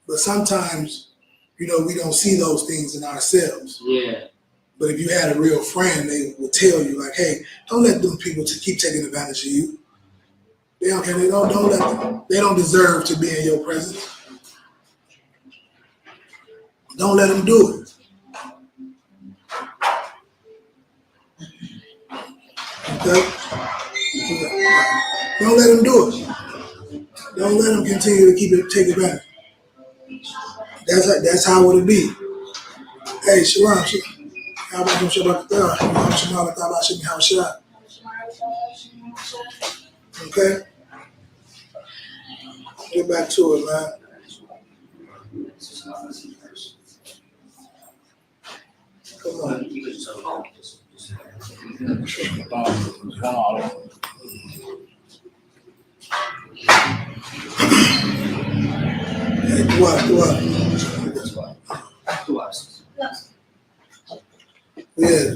But sometimes, we don't see those things in ourselves. Yeah. But if you had a real friend, they would tell you, like, hey, don't let them people keep taking advantage of you. They don't care. Don't let them. They don't deserve to be in your presence. Don't let them do it. Okay? Don't let them do it. Don't let them continue to take advantage. That's how it'll be. Hey, Shalom. How about you? Okay? Get back to it, man. Come on. What? Yeah.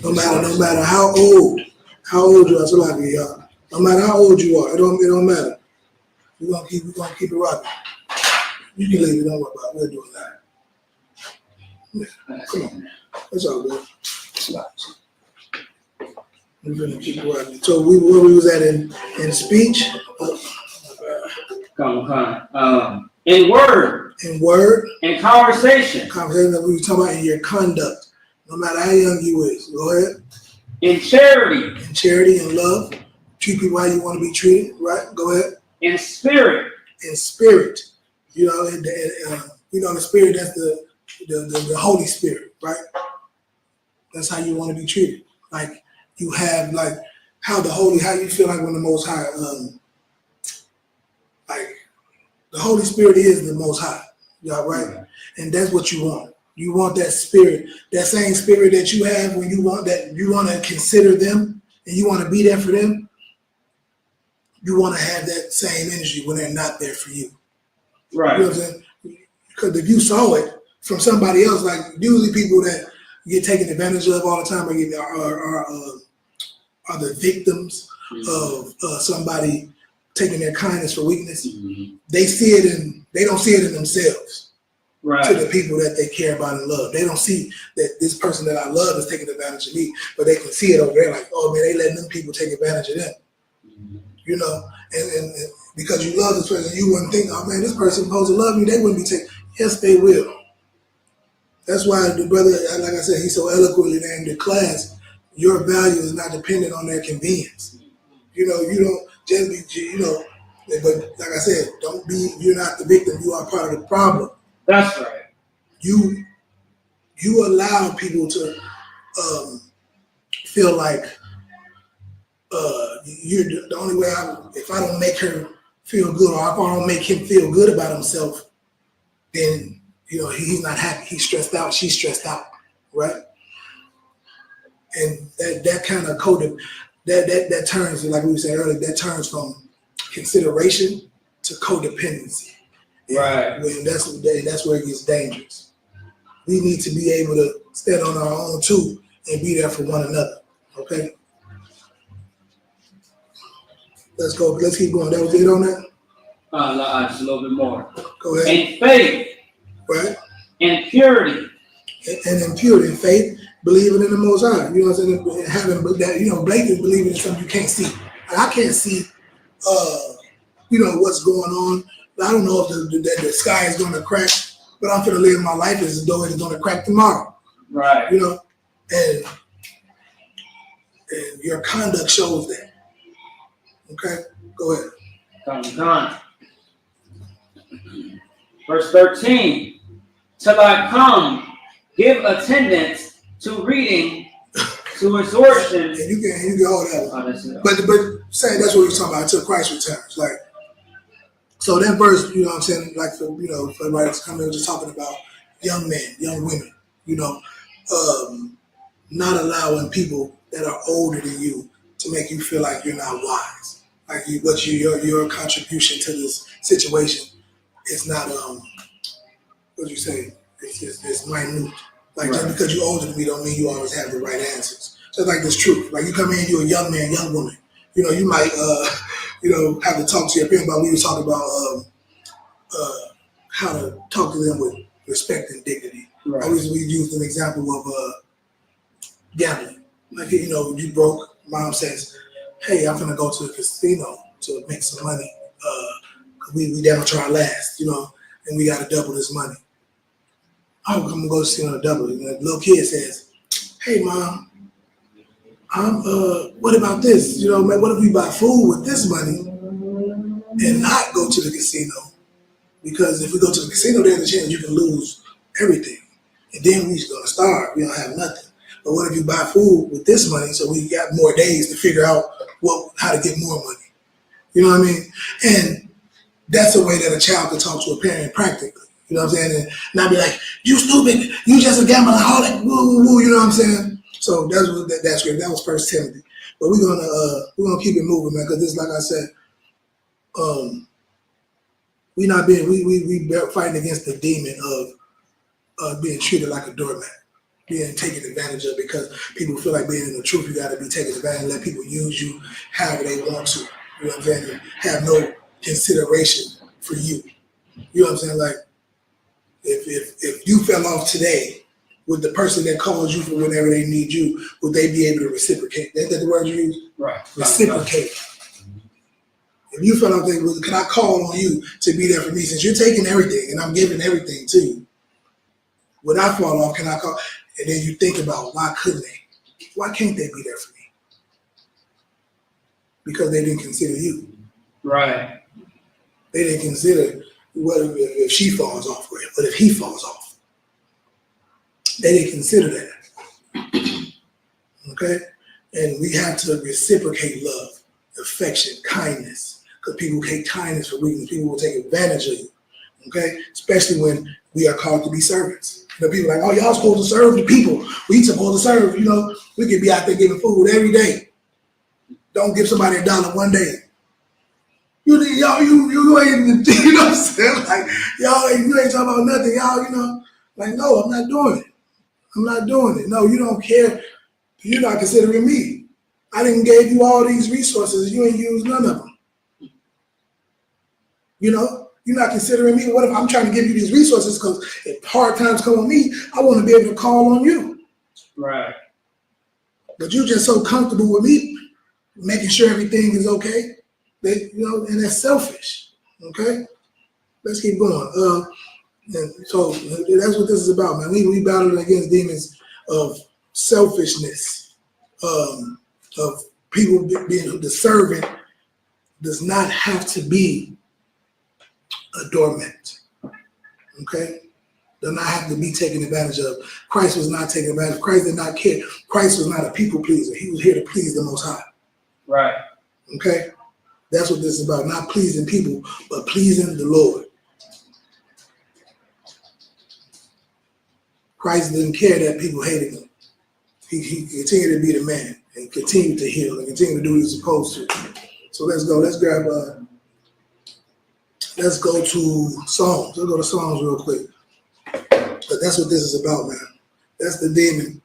No matter how old you are, so like y'all. No matter how old you are, it don't matter. We're gonna keep it rocking. You can leave it, don't worry about it. We're doing that. Yeah. Come on. That's all good. We're gonna keep it rocking. So where we was at in speech? In word. In word. In conversation. Conversation that we were talking about in your conduct. No matter how young you is. Go ahead. In charity. In charity and love. Treat people how you want to be treated, right? Go ahead. In spirit. In spirit. You know, the spirit, that's the Holy Spirit, right? That's how you want to be treated. Like you have like how you feel like when the Most High, like the Holy Spirit is the Most High, y'all, right? And that's what you want. You want that spirit, that same spirit that you have when you want to consider them and you want to be there for them. You want to have that same energy when they're not there for you. Right. You know what I'm saying? Because if you saw it from somebody else, like usually people that get taken advantage of all the time are the victims of somebody taking their kindness for weakness. Mm-hmm. They don't see it in themselves. Right. To the people that they care about and love. They don't see that this person that I love is taking advantage of me, but they can see it over there like, oh man, they letting them people take advantage of them. Mm-hmm. You know, and because you love this person, you wouldn't think, oh man, this person supposed to love me, they wouldn't be taking. Yes, they will. That's why the brother, like I said, he so eloquently named the class, your value is not dependent on their convenience. You know, you don't just be, you know, but like I said, you're not the victim, you are part of the problem. That's right. You allow people to feel like you're the only way if I don't make her feel good or if I don't make him feel good about himself, then you know he's not happy, he's stressed out, she's stressed out, right? And that kind of that turns, like we were saying earlier, that turns from consideration to codependency. Right. When that's where it gets dangerous. We need to be able to stand on our own too and be there for one another. Okay. Let's go. Let's keep going. That was it on that? Just a little bit more. Go ahead. In faith. Right. In purity. And in purity, in faith, believing in the Most High. You know what I'm saying? Having that, you know, blatantly believing in something you can't see. I can't see, you know, what's going on. I don't know if the sky is going to crack, but I'm going to live my life as though it is going to crack tomorrow. Right. You know, and your conduct shows that. Okay, go ahead. Come. Verse 13. Till I come, give attendance to reading, to exhortation. And you can hold that one. But saying that's what we're talking about until Christ returns. Like, so that verse, you know what I'm saying, like for everybody that's coming, just talking about young men, young women, you know, not allowing people that are older than you to make you feel like you're not wise. Like your contribution to this situation is not it's minute. Like right. Just because you're older than me don't mean you always have the right answers. So like this truth. Like you come in, you're a young man, young woman. You know, you might have to talk to your parents about. We were talking about how to talk to them with respect and dignity. Right. We used an example of gambling. Like, you know, you broke. Mom says, "Hey, I'm gonna go to the casino to make some money. We down to our last, you know, and we got to double this money." I'm gonna go to the casino to double it. And the little kid says, "Hey, Mom, what about this? You know, man, what if we buy food with this money and not go to the casino? Because if we go to the casino, there's a chance you can lose everything, and then we're gonna starve. We don't have nothing. But what if you buy food with this money so we got more days to figure out how to get more money?" You know what I mean? And that's a way that a child can talk to a parent practically. You You know what I'm saying? And not be like, you stupid, you just a gambling-aholic, woo, woo, woo, you know what I'm saying? So that's what that script, that was 1 Timothy. But we're gonna keep it moving, man, because this, like I said, we fighting against the demon of being treated like a doormat, being taken advantage of, because people feel like being in the truth, you gotta be taken advantage, let people use you however they want to. You know what I'm saying? Have no consideration for you. You know what I'm saying? Like, if you fell off today with the person that calls you for whenever they need you, would they be able to reciprocate? That's the word you use? Right. Reciprocate. If you fell off, can I call on you to be there for me? Since you're taking everything and I'm giving everything to you, when I fall off, can I call? And then you think about, why couldn't they? Why can't they be there for me? Because they didn't consider you. Right. They didn't consider what if she falls off, or what if he falls off. They didn't consider that. Okay? And we have to reciprocate love, affection, kindness, because people take kindness for weakness. People will take advantage of you. Okay? Especially when we are called to be servants. You know, people are like, oh, y'all supposed to serve the people. We supposed to serve, you know. We could be out there giving food every day. Don't give somebody $1 one day. You ain't, you know what I'm saying? Like, you ain't talking about nothing, y'all, you know. Like, no, I'm not doing it. I'm not doing it. No, you don't care. You're not considering me. I didn't give you all these resources. You ain't used none of them. You know, you're not considering me. What if I'm trying to give you these resources because if hard times come on me, I want to be able to call on you. Right. But you're just so comfortable with me making sure everything is okay. That, you know, and that's selfish. Okay? Let's keep going. And so that's what this is about, man. We battling against demons of selfishness, of people being the servant does not have to be a doormat. Okay? Does not have to be taken advantage of. Christ was not taken advantage of. Christ did not care. Christ was not a people pleaser. He was here to please the Most High. Right. Okay? That's what this is about. Not pleasing people, but pleasing the Lord. Christ didn't care that people hated him. He continued to be the man and continued to heal and continued to do what he was supposed to. So let's go. Let's go to Psalms. Let's go to Psalms real quick. But that's what this is about, man. That's the demon.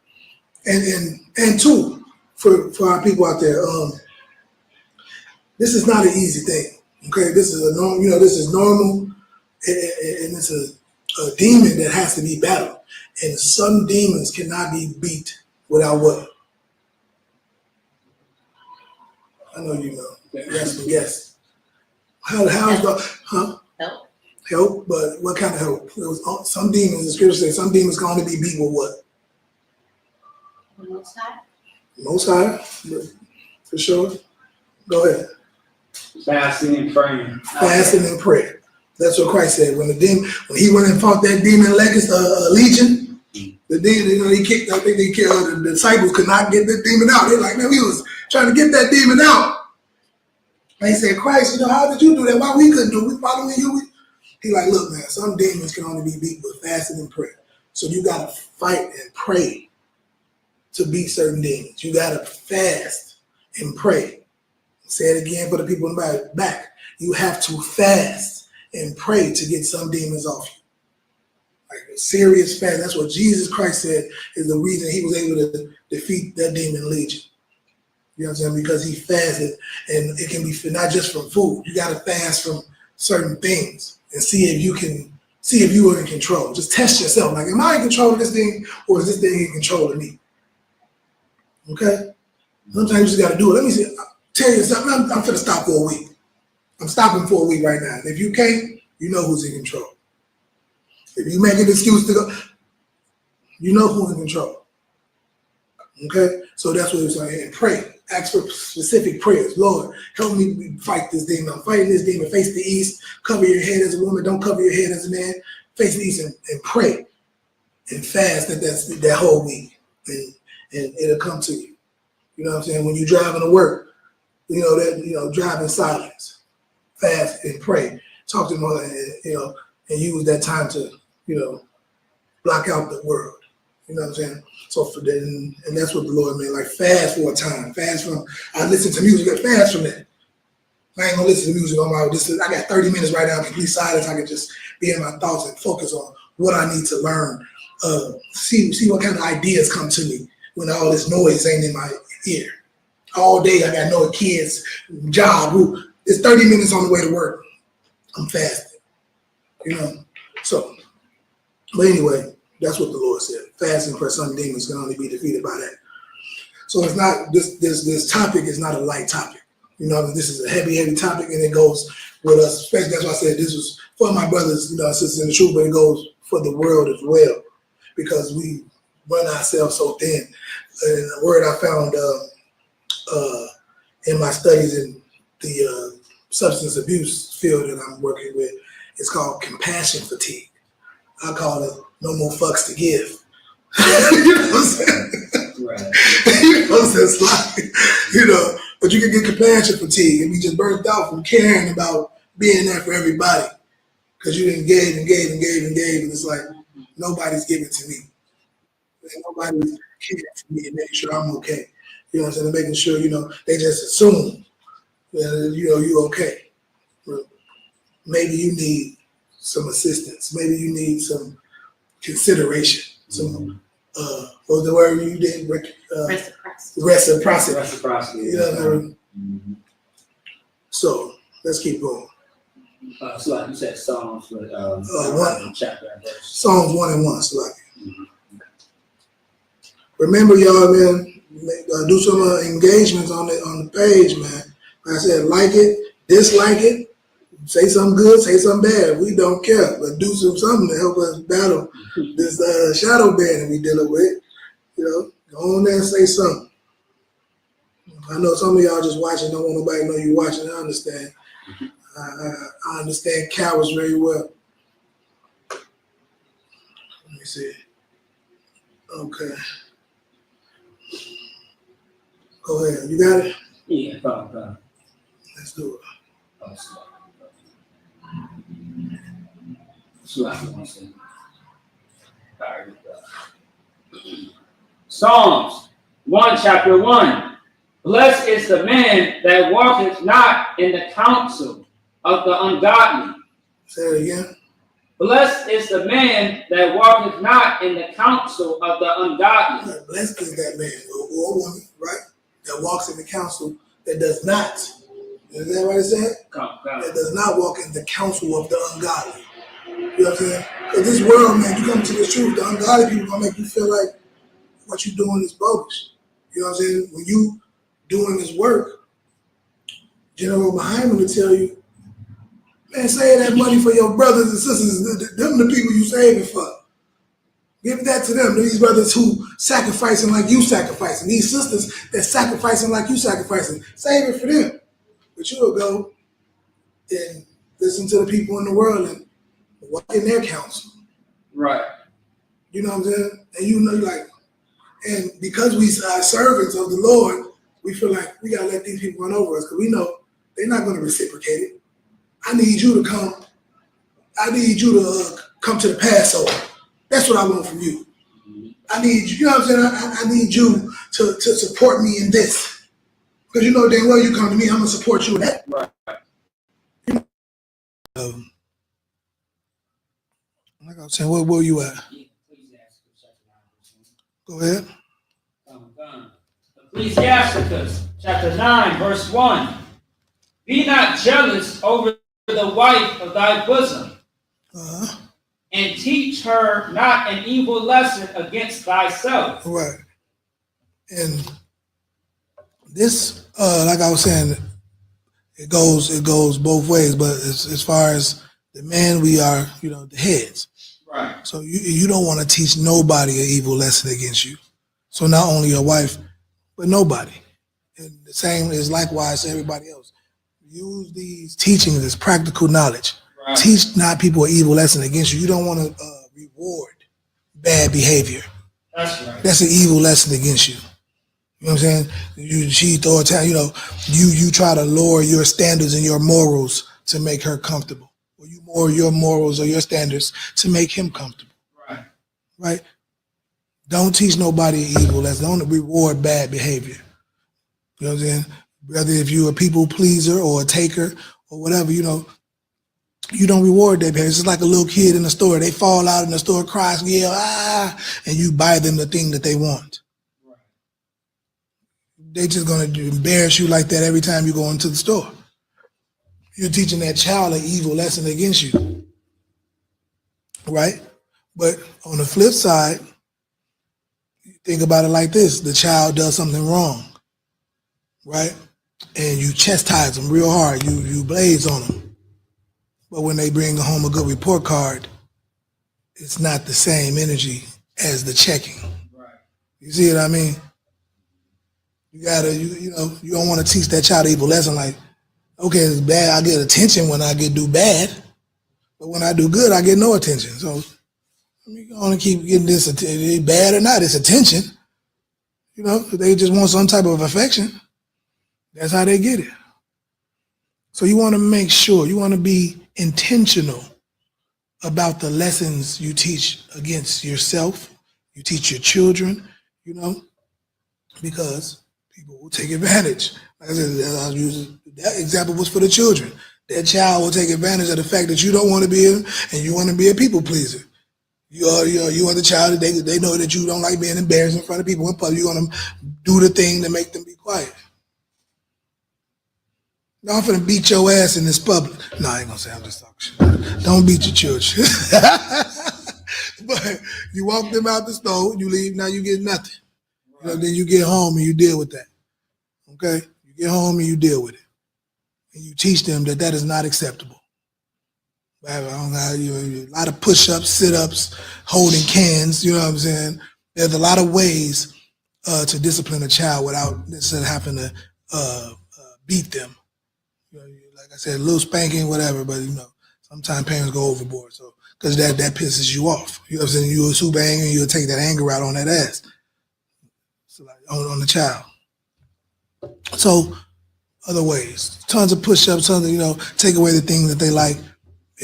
And two, for our people out there, this is not an easy thing. Okay, this is a normal, this is normal, and it's a demon that has to be battled. And some demons cannot be beat without what? I know you know. Yes. How's the help? But what kind of help? It was some demons. The scripture says some demons can only be beat with what? Most High. Most High, for sure. Go ahead. Fasting and praying. Fasting and prayer. That's what Christ said. When he went and fought that demon legion, the demon, he kicked. I think the disciples could not get the demon out. They're like, man, we was trying to get that demon out. And he said, Christ, how did you do that? Why we couldn't do it? We following you. He like, look, man, some demons can only be beat with fasting and prayer. So you got to fight and pray to beat certain demons. You got to fast and pray. Say it again for the people in the back. You have to fast and pray to get some demons off you. Like a serious fast. That's what Jesus Christ said is the reason he was able to defeat that demon legion. You know what I'm saying? Because he fasted, and it can be not just from food. You got to fast from certain things and see if you are in control. Just test yourself. Like, am I in control of this thing, or is this thing in control of me? Okay? Sometimes you just got to do it. Let me see. Tell you something. I'm going to stop for a week. I'm stopping for a week right now. And if you can't, you know who's in control. If you make an excuse to go, you know who's in control. Okay? So that's what it's like. And pray. Ask for specific prayers. Lord, help me fight this demon. I'm fighting this demon. Face the east. Cover your head as a woman. Don't cover your head as a man. Face the east and pray. And fast that whole week. And it'll come to you. You know what I'm saying? When you're driving to work, drive in silence. Fast and pray. Talk to them, and use that time to, block out the world. You know what I'm saying? So for that, and that's what the Lord made, like fast for a time. Fast from, I listen to music, I fast from that. I ain't gonna listen to music on my own. I got 30 minutes right now, complete silence. I can just be in my thoughts and focus on what I need to learn. See what kind of ideas come to me when all this noise ain't in my ear. All day I got no kids, job. It's 30 minutes on the way to work. I'm fasting. So, but anyway, that's what the Lord said. Fasting for some demons can only be defeated by that. So it's not this topic is not a light topic. This is a heavy topic, and it goes with us. Especially that's why I said this was for my brothers, sisters in the truth, but it goes for the world as well, because we run ourselves so thin. And a word I found in my studies in the substance abuse field that I'm working with, it's called compassion fatigue. I call it no more fucks to give. You know what I'm saying? Right. It's like, but you can get compassion fatigue and be just burnt out from caring about being there for everybody. Because you didn't gave and gave and gave and gave, and it's like nobody's giving to me. And nobody's caring for me and making sure I'm okay. You know what I'm saying? And making sure, they just assume that, you're okay. But maybe you need some assistance. Maybe you need some consideration. Some, what was the word you did? Reciprocity. Reciprocity. You know what I mean? Mm-hmm. So let's keep going. So like you said, Psalms, but one chapter and verse. Psalms 1 and 1. So like, remember, y'all, man, do some engagements on the page, man. Like I said, like it, dislike it, say something good, say something bad. We don't care, but do something to help us battle this shadow band that we dealing with. Go on there and say something. I know some of y'all just watching, don't want nobody to know you watching. I understand. I understand cowards very well. Let me see. Okay. Go ahead. You got it? Yeah, fine. Let's do it. Psalms 1, chapter 1. Blessed is the man that walketh not in the counsel of the ungodly. Say it again. Blessed is the man that walketh not in the counsel of the ungodly. Blessed is that man or woman, right? That walks in the counsel that does not. Is that what it said? That does not walk in the counsel of the ungodly. You know what I'm saying? Because this world, man, you come to this truth, the ungodly people gonna make you feel like what you're doing is bogus. You know what I'm saying? When you doing this work, General behind will tell you, man, save that money for your brothers and sisters. Them the people you saving for. Give that to them. These brothers who sacrificing like you sacrificing. These sisters that sacrificing like you sacrificing. Save it for them. But you'll go and listen to the people in the world and walk in their counsel. Right. You know what I'm saying? And like, and because we are servants of the Lord, we feel like we gotta let these people run over us because we know they're not gonna reciprocate it. I need you to come. I need you to come to the Passover. That's what I want from you. I need you. You know what I'm saying? I need you to support me in this because you know damn well you come to me, I'm gonna support you in that. Right. Like I was saying, where were you at? Go ahead. Ecclesiasticus chapter 9, verse 1. Be not jealous over the wife of thy bosom, and teach her not an evil lesson against thyself. Right. And this, like I was saying, it goes both ways, but as far as the men, we are, the heads. Right. So you don't want to teach nobody an evil lesson against you. So not only your wife, but nobody. And the same is likewise to everybody else. Use these teachings as practical knowledge. Right. Teach not people an evil lesson against you. You don't want to reward bad behavior. That's right. That's an evil lesson against you. You know what I'm saying? You cheat or you try to lower your standards and your morals to make her comfortable. Or you or your morals or your standards to make him comfortable. Right. Right? Don't teach nobody evil. That's don't reward bad behavior. You know what I'm saying? Whether if you're a people pleaser or a taker or whatever, you know, you don't reward their behavior. It's just like a little kid in the store. They fall out in the store, cry, yell, and you buy them the thing that they want. Right. They just gonna embarrass you like that every time you go into the store. You're teaching that child an evil lesson against you. Right? But on the flip side, think about it like this. The child does something wrong, right? And you chastise them real hard. You blaze on them. But when they bring home a good report card, it's not the same energy as the checking. Right. You see what I mean? You gotta, you know, you don't want to teach that child an evil lesson like, okay, it's bad. I get attention when I do bad, but when I do good, I get no attention. So I'm gonna keep getting this attention, bad or not, it's attention. You know, they just want some type of affection. That's how they get it. So you want to make sure, you want to be intentional about the lessons you teach against yourself, you teach your children, you know, because people will take advantage. Like I said, that example was for the children. That child will take advantage of the fact that you don't want to be and you want to be a people pleaser. You are the child. They know that you don't like being embarrassed in front of people in public. You're going to do the thing to make them be quiet. No, I'm finna beat your ass in this public. No, I ain't gonna say, I'm just talking shit. Don't beat your children. But you walk them out the store, you leave, now you get nothing. Right. You know, then you get home and you deal with that. Okay? You get home and you deal with it. And you teach them that that is not acceptable. A lot of push-ups, sit-ups, holding cans, you know what I'm saying? There's a lot of ways to discipline a child without necessarily having to beat them. You know, like I said, a little spanking, whatever, but you know, sometimes parents go overboard. So, because that pisses you off. You know what I'm saying? You're super angry, and you'll take that anger out on that ass. So like on the child. So, other ways. Tons of push-ups, tons of, you know, take away the things that they like,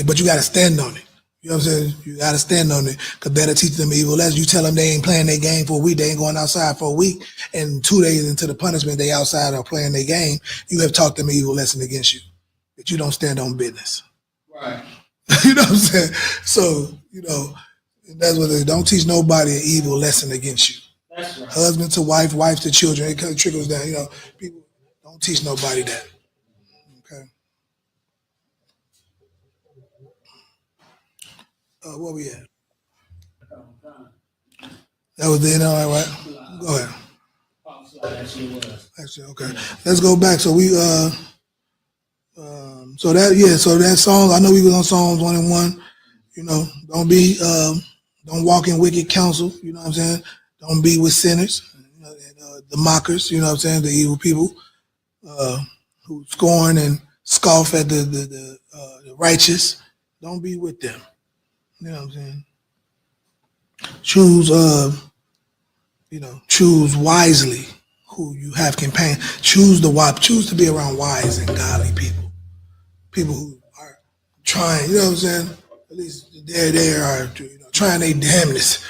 but you got to stand on it. You know what I'm saying? You got to stand on it, because that'll teach them evil lesson. You tell them they ain't playing their game for a week, they ain't going outside for a week, and 2 days into the punishment, they outside or playing their game, you have taught them an evil lesson against you, that you don't stand on business. Right. You know what I'm saying? So, you know, that's what they don't teach nobody an evil lesson against you. That's right. Husband to wife, wife to children, it kind of trickles down. You know, people don't teach nobody that. Okay. Where we at? That was the end, all right? Go ahead. Actually, okay. Let's go back. So we so that song, I know we was on Psalms 1 and 1. You know, don't walk in wicked counsel. You know what I'm saying? Don't be with sinners, you know, and, the mockers. You know what I'm saying? The evil people who scorn and scoff at the righteous. Don't be with them. You know what I'm saying? Choose choose wisely who you have companion. Choose to be around wise and godly people. People who are trying, you know what I'm saying? At least they are, you know, trying their damnness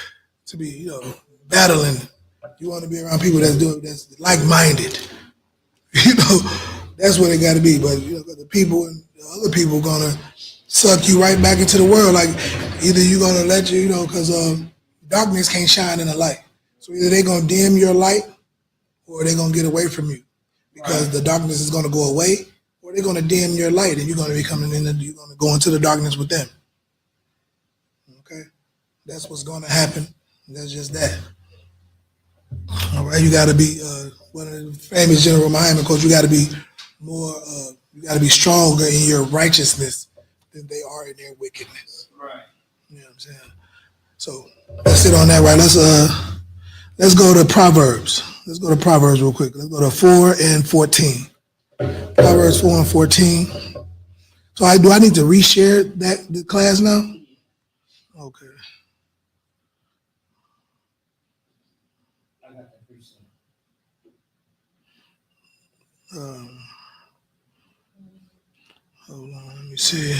to be, you know, battling. You want to be around people that's like-minded. You know, that's what it got to be. But you know, the people and the other people gonna suck you right back into the world. Like either you gonna let you know, because darkness can't shine in the light. So either they gonna dim your light, or they gonna get away from you, because the darkness is gonna go away, or they're gonna dim your light, and you're gonna be coming in, and you're gonna go into the darkness with them. Okay, that's what's gonna happen. That's just that. All right, you got to be one of the famous General Muhammad quotes. You got to be more. You got to be stronger in your righteousness than they are in their wickedness. Right. You know what I'm saying? So let's sit on that. Right. Let's go to Proverbs. Let's go to Proverbs real quick. Let's go to 4 and 14. Proverbs 4 and 14. So I need to reshare the class now? Okay. Hold on, let me see.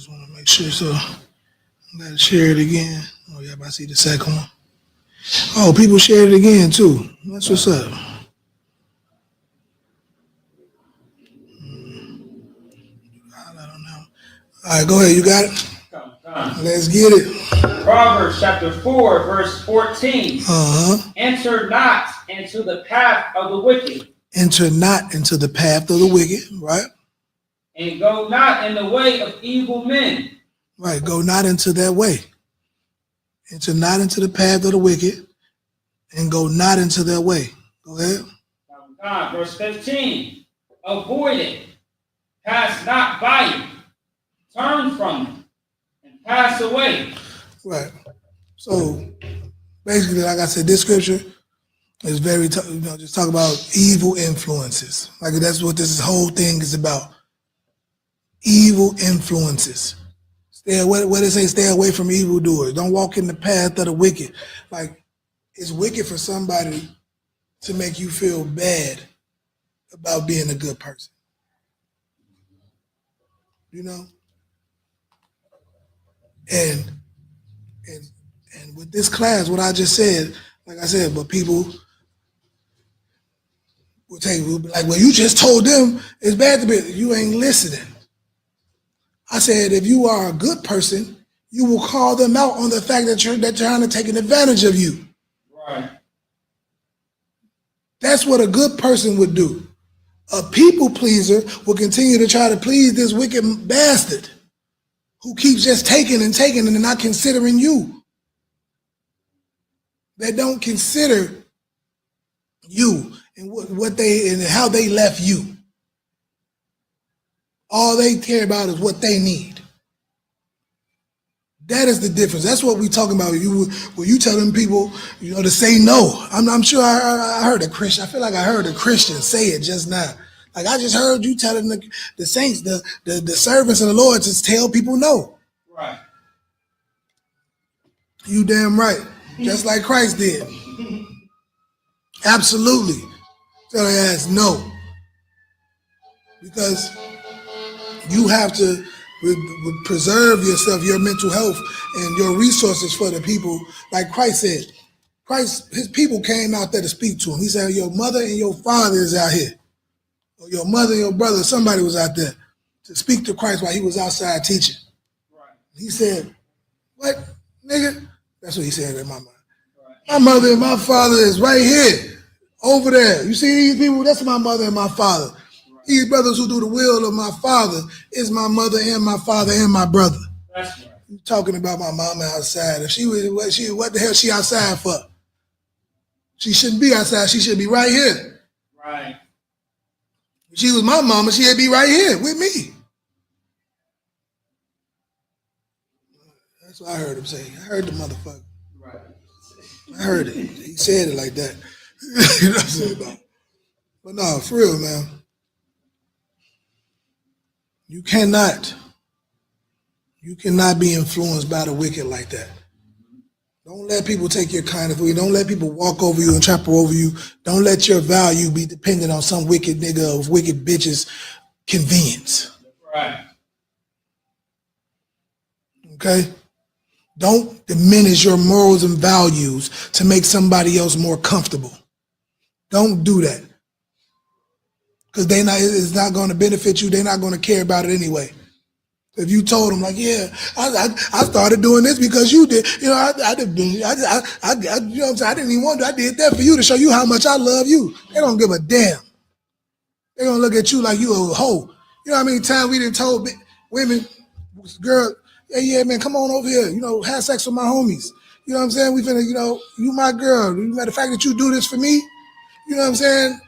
just want to make sure, so I gotta share it again. Oh, yeah, I see the second one. Oh, people shared it again too. That's what's up. I don't know. All right, go ahead. You got it? Let's get it. Proverbs chapter 4, verse 14. Uh-huh. Enter not into the path of the wicked. Enter not into the path of the wicked, right? And go not in the way of evil men. Right, go not into that way. Enter not into the path of the wicked, and go not into their way. Go ahead. Verse 15. Avoid it. Pass not by it. Turn from it. And pass away. Right. So, basically, like I said, this scripture is very, just talk about evil influences. Like that's what this whole thing is about. Evil influences. Stay away, what they say, stay away from evildoers. Don't walk in the path of the wicked. Like, it's wicked for somebody to make you feel bad about being a good person. You know? And with this class, what I just said, like I said, but people will be like, well, you just told them it's bad to be, you ain't listening. I said, if you are a good person, you will call them out on the fact that they're trying to take an advantage of you. Right. That's what a good person would do. A people pleaser will continue to try to please this wicked bastard who keeps just taking and not considering you. They don't consider you and what they and how they left you. All they care about is what they need. That is the difference. That's what we talking about. When you tell them people, to say no. I'm sure I heard a Christian. I feel like I heard a Christian say it just now. Like I just heard you telling the saints, the servants of the Lord to tell people no. Right. You damn right. Just like Christ did. Absolutely. Tell their ass no. Because you have to preserve yourself, your mental health, and your resources for the people. Like Christ said, his people came out there to speak to him. He said, your mother and your father is out here. Or your mother and your brother, somebody was out there to speak to Christ while he was outside teaching. Right. He said, what, nigga? That's what he said in my mind. Right. My mother and my father is right here, over there. You see these people? That's my mother and my father. These brothers who do the will of my father is my mother and my father and my brother. That's right. You talking about my mama outside. If what the hell she outside for? She shouldn't be outside. She should be right here. Right. If she was my mama, she'd be right here with me. That's what I heard him say. I heard the motherfucker. Right. I heard it. He said it like that. You know what I'm saying? But no, for real, man. You cannot be influenced by the wicked like that. Don't let people take your kindness away. Don't let people walk over you and trample over you. Don't let your value be dependent on some wicked nigga or wicked bitch's convenience. Right. Okay? Don't diminish your morals and values to make somebody else more comfortable. Don't do that. Because it's not going to benefit you. They're not going to care about it anyway. If you told them, like, yeah, I started doing this because you did. I didn't even want to. I did that for you to show you how much I love you. They don't give a damn. They're going to look at you like you a hoe. You know how many times we done told women, girl, hey, yeah, man, come on over here. Have sex with my homies. You know what I'm saying? We finna, you my girl. The fact that you do this for me, you know what I'm saying?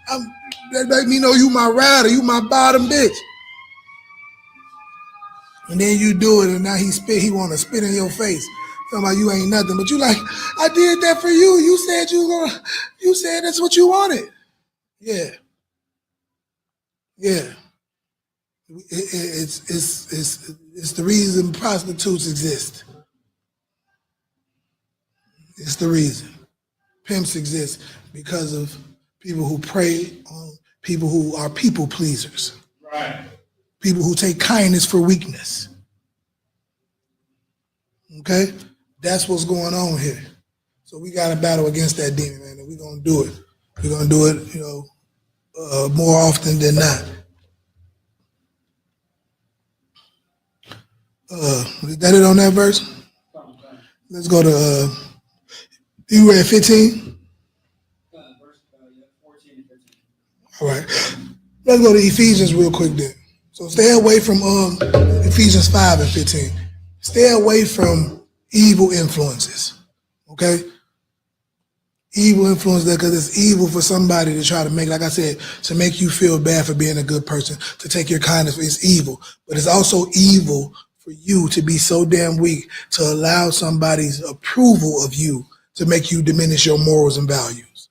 That let me know you my rider, you my bottom bitch. And then you do it, and now he want to spit in your face. Talking about you ain't nothing. But you like, I did that for you. You said that's what you wanted. Yeah. Yeah. It's the reason prostitutes exist. It's the reason. Pimps exist because of people who prey on people who are people pleasers. Right. People who take kindness for weakness. Okay? That's what's going on here. So we got to battle against that demon, man, and we're going to do it. We're going to do it, more often than not. Is that it on that verse? Let's go to, you read 15? All right. Let's go to Ephesians real quick then. So stay away from Ephesians 5 and 15. Stay away from evil influences. Okay? Evil influence there because it's evil for somebody to try to make, like I said, to make you feel bad for being a good person, to take your kindness. It's evil. But it's also evil for you to be so damn weak to allow somebody's approval of you to make you diminish your morals and values.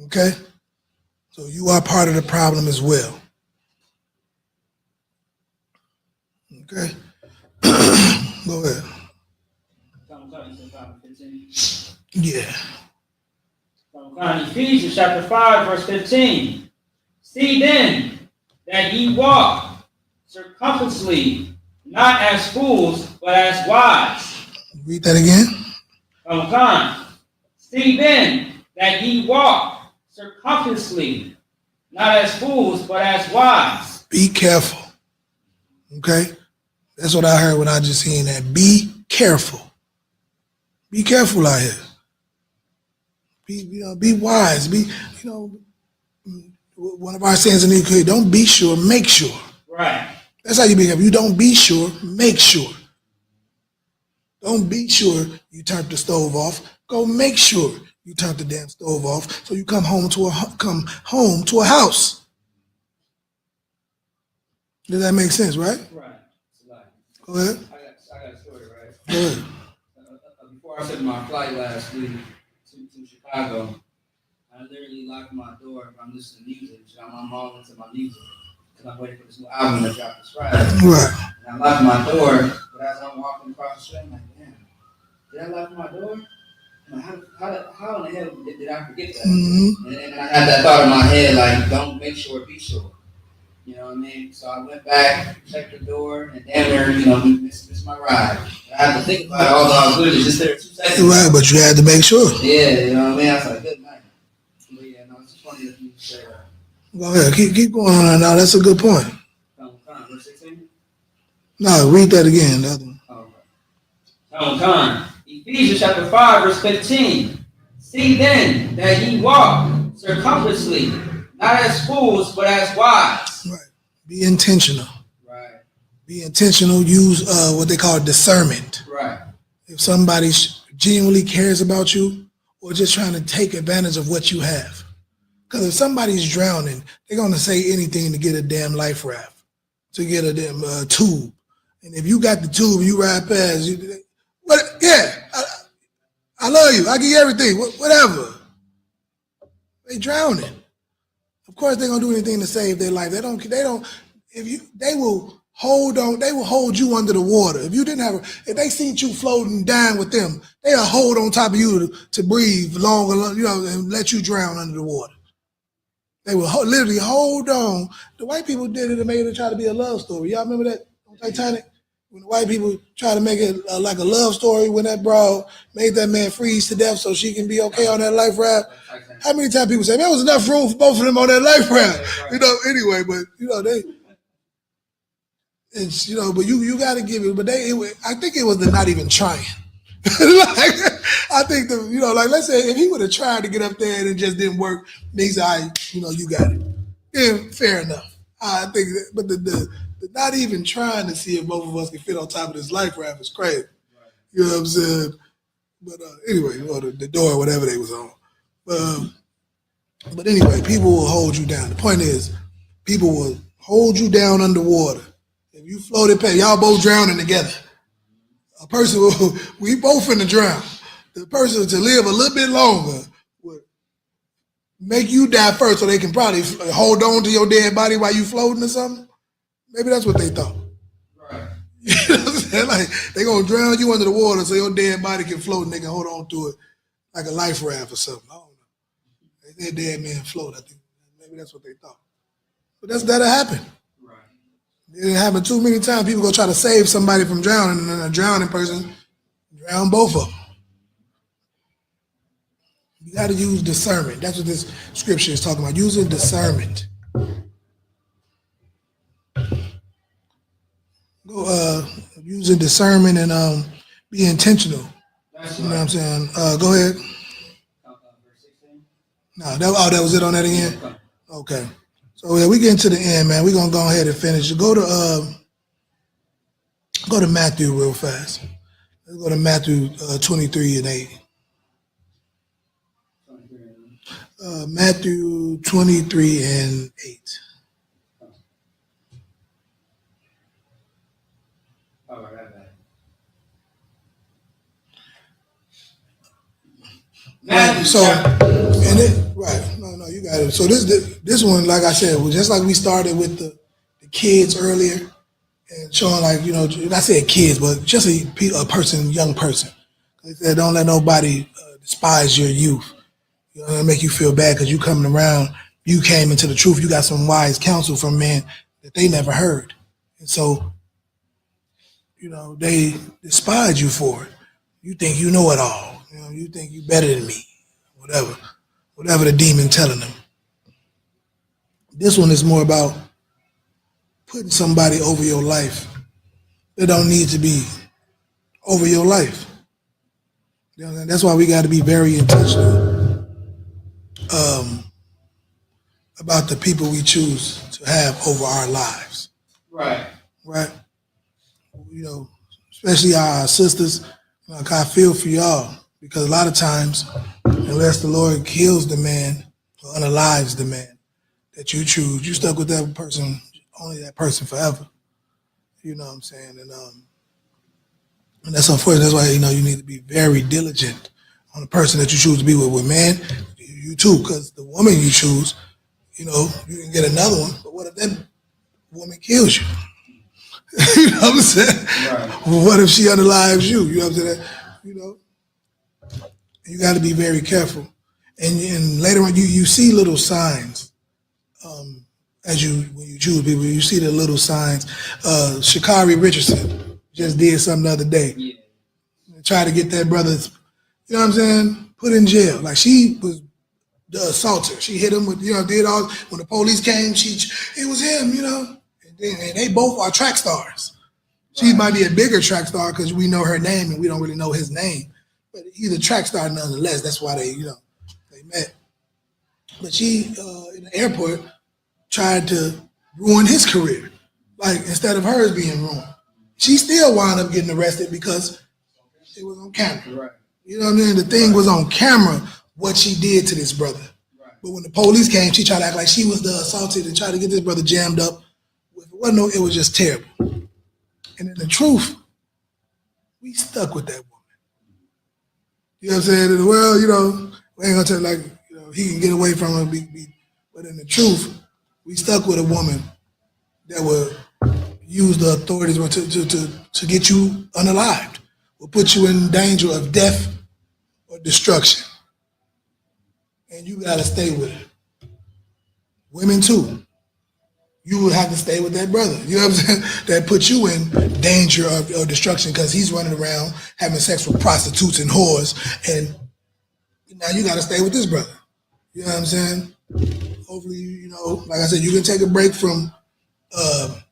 Okay? So you are part of the problem as well. Okay? Go ahead. Yeah. Ephesians chapter 5, verse 15. See then that ye walk circumspectly, not as fools, but as wise. Read that again. See then that ye walk circumspectly, not as fools, but as wise. Be careful. Okay? That's what I heard when I just seen that. Be careful. Be careful out here. Be wise. Be, one of our sayings in the UK, don't be sure, make sure. Right. That's how you be careful. You don't be sure, make sure. Don't be sure you turned the stove off. Go make sure you turned the damn stove off so you come home to a house. Does that make sense, right? Right. Go ahead. I got a story, right? Go ahead. Before I took my flight last week to Chicago, I literally locked my door if I'm listening to music. I'm all into my music because I'm waiting for this new album to drop this Friday. Right. And I locked my door, but as I'm walking across the street, I'm like, damn, did I lock my door? I'm like, how in the hell did I forget that? Mm-hmm. And I had that thought in my head, like, don't make sure, be sure. You know what I mean? So I went back, checked the door, and damn near, missed my ride. I had to think about it, although I was literally just there 2 seconds. Right, but you had to make sure. Yeah, you know what I mean? I was like, good night. But yeah, no, it's just funny that you say that. Go ahead, keep going on now. That's a good point. Verse 16? No, read that again. The other one. Ephesians chapter 5, verse 15. See then that ye walk circumspectly, not as fools, but as wise. Right. Be intentional. Right. Be intentional. Use what they call discernment. Right. If somebody genuinely cares about you or just trying to take advantage of what you have. Because if somebody's drowning, they're going to say anything to get a damn life raft, to get a damn tube. And if you got the tube, you ride past, I love you. I give you everything, whatever. They drowning. Of course, they're gonna do anything to save their life. They will hold you under the water. If they seen you floating down with them, they'll hold on top of you to breathe longer, and let you drown under the water. They will literally hold on. The white people did it and made it try to be a love story. Y'all remember that on Titanic? When the white people try to make it like a love story, when that broad made that man freeze to death so she can be okay on that life raft. How many times people say, there was enough room for both of them on that life raft? Anyway, but but you got to give it. But I think it was the not even trying. I think let's say if he would have tried to get up there and it just didn't work, then he said, you got it. Yeah, fair enough. I think that, but the not even trying to see if both of us can fit on top of this life raft is crazy. Right. You know what I'm saying? But anyway, the door, whatever they was on. But anyway, people will hold you down. The point is, people will hold you down underwater. If you floated past, y'all both drowning together. A person we both finna drown. The person to live a little bit longer would make you die first so they can probably hold on to your dead body while you floating or something. Maybe that's what they thought. Right. You know what I'm saying? Like, they're going to drown you under the water so your dead body can float and they can hold on to it like a life raft or something. I don't know. They said dead man float, I think. Maybe that's what they thought. But that'll happen. Right. It happens too many times. People go try to save somebody from drowning, and then a drowning person drown both of them. You got to use discernment. That's what this scripture is talking about. Using discernment. Go using discernment and be intentional. You know what I'm saying? Go ahead. No, that was it on that again? Okay. So yeah, we getting to the end, man. We're gonna go ahead and finish. Go to Matthew real fast. Let's go to Matthew 23 and 8. Matthew 23 and 8. Right, so and it right, no, you got it. So this one, like I said, was just like we started with the kids earlier and showing, like, you know, and I said kids, but just a person, young person. They said don't let nobody despise your youth. You know, make you feel bad because you coming around, you came into the truth, you got some wise counsel from men that they never heard, and so, you know, they despise you for it. You think you know it all. You know, you think you better than me. Whatever the demon telling them. This one is more about putting somebody over your life that don't need to be over your life. You know, that's why we got to be very intentional about the people we choose to have over our lives. Right. Right. You know, especially our sisters. Like, I feel for y'all because a lot of times, unless the Lord kills the man or unalives the man that you choose, you stuck with that person, only that person forever. You know what I'm saying? And that's unfortunate. That's why, you know, you need to be very diligent on the person that you choose to be with. With man, you too, because the woman you choose, you know, you can get another one. But what if that woman kills you? You know what I'm saying? Right. What if she unalives you? You know what I'm saying? You know, you got to be very careful. And later on, you see little signs when you choose people. You see the little signs. Sha'Carri Richardson just did something the other day. Yeah. Tried to get that brother, you know what I'm saying, put in jail. Like, she was the assaulter. She hit him with, you know, did all. When the police came, it was him, you know. And they both are track stars. She might be a bigger track star because we know her name and we don't really know his name. But he's a track star nonetheless. That's why they met. But she, in the airport, tried to ruin his career. Like, instead of hers being ruined. She still wound up getting arrested because it was on camera. Right. You know what I mean? The thing was on camera, what she did to this brother. Right. But when the police came, she tried to act like she was the assaulted and tried to get this brother jammed up. It was just terrible. And in the truth, we stuck with that woman. You know what I'm saying? In the world, you know, we ain't gonna tell, like, you know, he can get away from her. But in the truth, we stuck with a woman that would use the authorities to get you unalived, will put you in danger of death or destruction. And you gotta stay with her. Women too. You would have to stay with that brother. You know what I'm saying? That puts you in danger of destruction because he's running around having sex with prostitutes and whores, and now you got to stay with this brother. You know what I'm saying? Hopefully, you know, like I said, you can take a break from,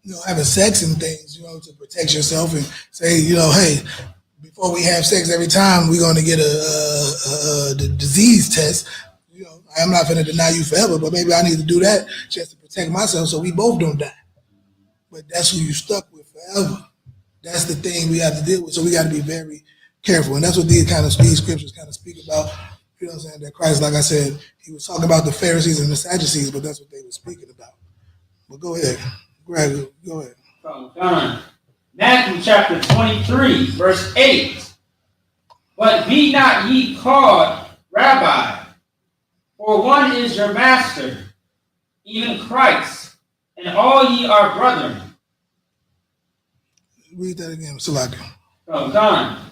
you know, having sex and things, you know, to protect yourself and say, you know, hey, before we have sex every time, we're going to get a disease test. You know, I'm not going to deny you forever, but maybe I need to do that just to protect myself so we both don't die. But that's who you stuck with forever. That's the thing we have to deal with. So we got to be very careful. And that's what these scriptures kind of speak about. You know what I'm saying? That Christ, like I said, he was talking about the Pharisees and the Sadducees, but that's what they were speaking about. But go ahead. Greg, go ahead. From Matthew chapter 23, verse 8. But be not ye called Rabbi, for one is your master, even Christ, and all ye are brethren. Read that again, Salaki. From John.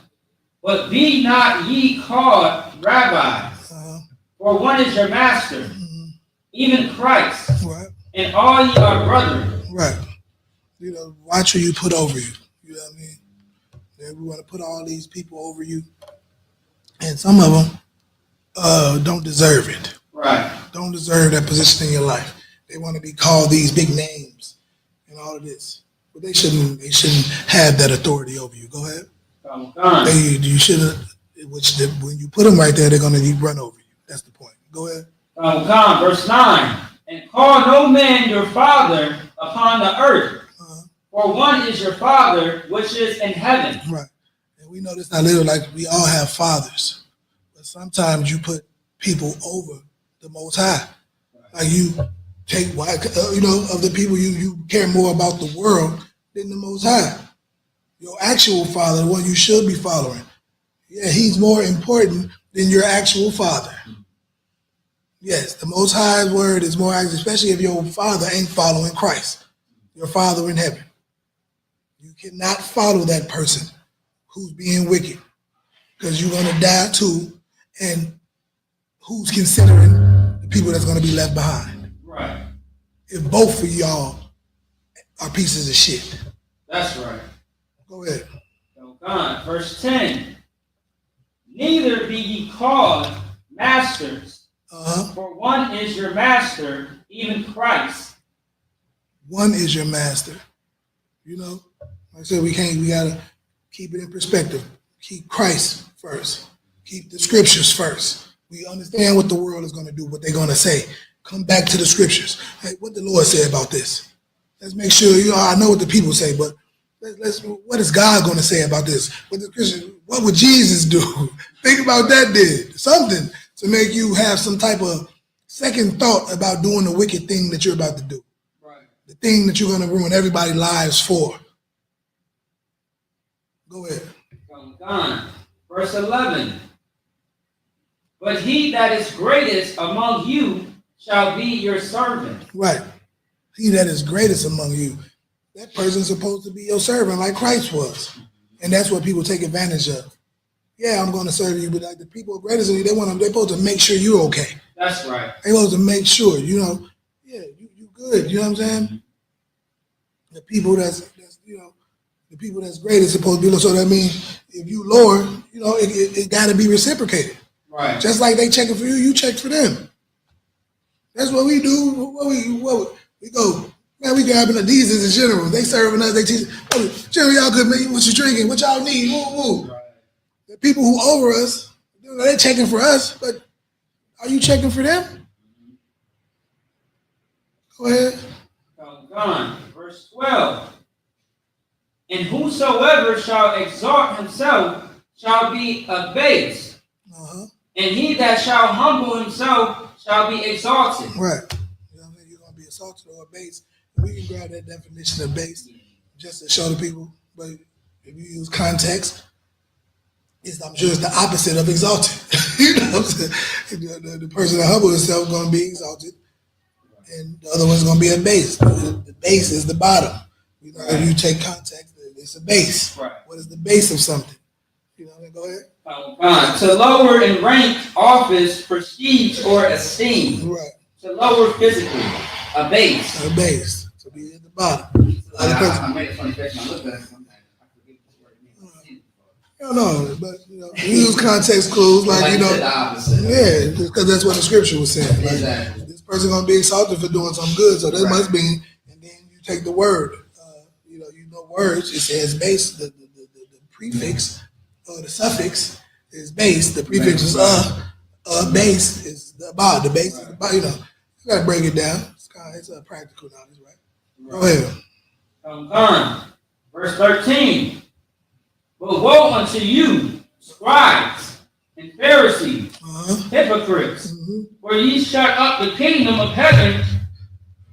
But be not ye called rabbis, for one is your master, even Christ, right, and all ye are brethren. Right. watch who you put over you. You know what I mean? And we want to put all these people over you, and some of them don't deserve it. Right. Don't deserve that position in your life. They want to be called these big names and all of this, but they shouldn't. They shouldn't have that authority over you. Go ahead. You shouldn't. When you put them right there, they're going to run over you. That's the point. Go ahead. Verse 9. And call no man your father upon the earth, for one is your Father which is in heaven. Right. And we know this not little, like we all have fathers, but sometimes you put people over the Most High. Like you take, of the people you care more about the world than the Most High. Your actual father, the one you should be following. Yeah, he's more important than your actual father. Yes, the Most High's word is more accurate, especially if your father ain't following Christ, your Father in heaven. You cannot follow that person who's being wicked, because you're going to die too, and who's considering the people that's going to be left behind. Right. If both of y'all are pieces of shit. That's right. Go ahead. Verse 10. Neither be ye called masters, for one is your master, even Christ. One is your master. Like I said, we gotta keep it in perspective. Keep Christ first. Keep the scriptures first. We understand what the world is gonna do, what they're gonna say. Come back to the scriptures. Hey, what the Lord said about this. Let's make sure, I know what the people say, but what is God gonna say about this? What would Jesus do? Think about that, did something to make you have some type of second thought about doing the wicked thing that you're about to do. Right. The thing that you're going to ruin everybody's lives for. Go ahead. Verse 11. But he that is greatest among you shall be your servant. Right. He that is greatest among you, that person's supposed to be your servant like Christ was. And that's what people take advantage of. Yeah, I'm going to serve you, but like the people greatest than you, they're supposed to make sure you're okay. That's right. They're supposed to make sure, you good. You know what I'm saying? The people that's great is supposed to be low. So that means if you lower, it got to be reciprocated. Right. Just like they checking for you, you check for them. That's what we do. We go, man, we grabbing these as a general. They serving us, they teach. Oh, general, y'all good, man. What you drinking? What y'all need? Woo. Right. The people who over us, they're checking for us, but are you checking for them? Go ahead. Verse 12. And whosoever shall exalt himself shall be abased, and he that shall humble himself shall be exalted. Right. You're going to be exalted or abased. We can grab that definition of base just to show the people, but if you use context, I'm sure it's the opposite of exalted. You know what I'm saying? The person that humbles himself is going to be exalted, and the other one's going to be abased. The base is the bottom. If you take context, it's a base. Right. What is the base of something? Go ahead. To lower in rank, office, prestige, or esteem. Right. To lower physically, abased. Abased. To be at the bottom. I made a funny face when I looked at it sometimes. I forget this word means. No, but we use context clues like the opposite. Yeah, because that's what the scripture was saying. Like, exactly. This person gonna be exalted for doing something good, so that must be. And then you take the word. Words. It says base. The prefix or the suffix is base. The prefix is base is the body. The base is the body. You gotta break it down. It's a practical knowledge, right? Go ahead. Verse 13. But woe unto you, scribes and Pharisees, hypocrites, for ye shut up the kingdom of heaven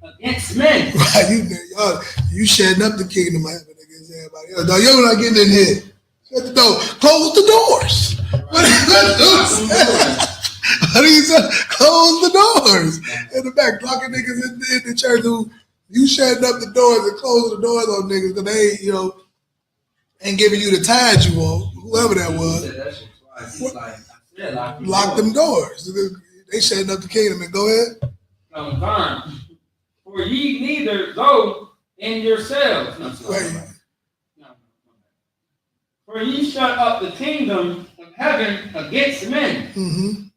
against men. Right, you shutting up the kingdom of heaven against everybody else. No, you're not getting in here. Shut the door. Close the doors. What do you say? Close the doors. In the back, blocking niggas in the church who you shutting up the doors and closing the doors on niggas because they ain't giving you the tithe you want, whoever that was. Lock them doors. They shutting up the kingdom and go ahead. For ye neither go in yourselves. For ye shut up the kingdom of heaven against men.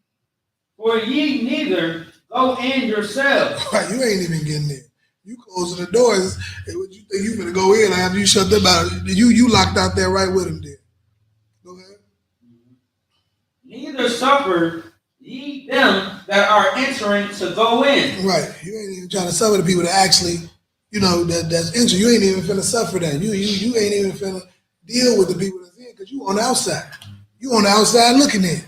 For ye neither go in yourselves. Right, you ain't even getting there. You closing the doors. And what you think you gonna go in after you shut them out? You locked out there right with them there. Go ahead. Neither suffer ye them that are entering to go in. Right. You ain't even trying to suffer the people that actually, that's entering. You ain't even finna suffer that. You ain't even finna deal with the people that's in because you on the outside. You on the outside looking in.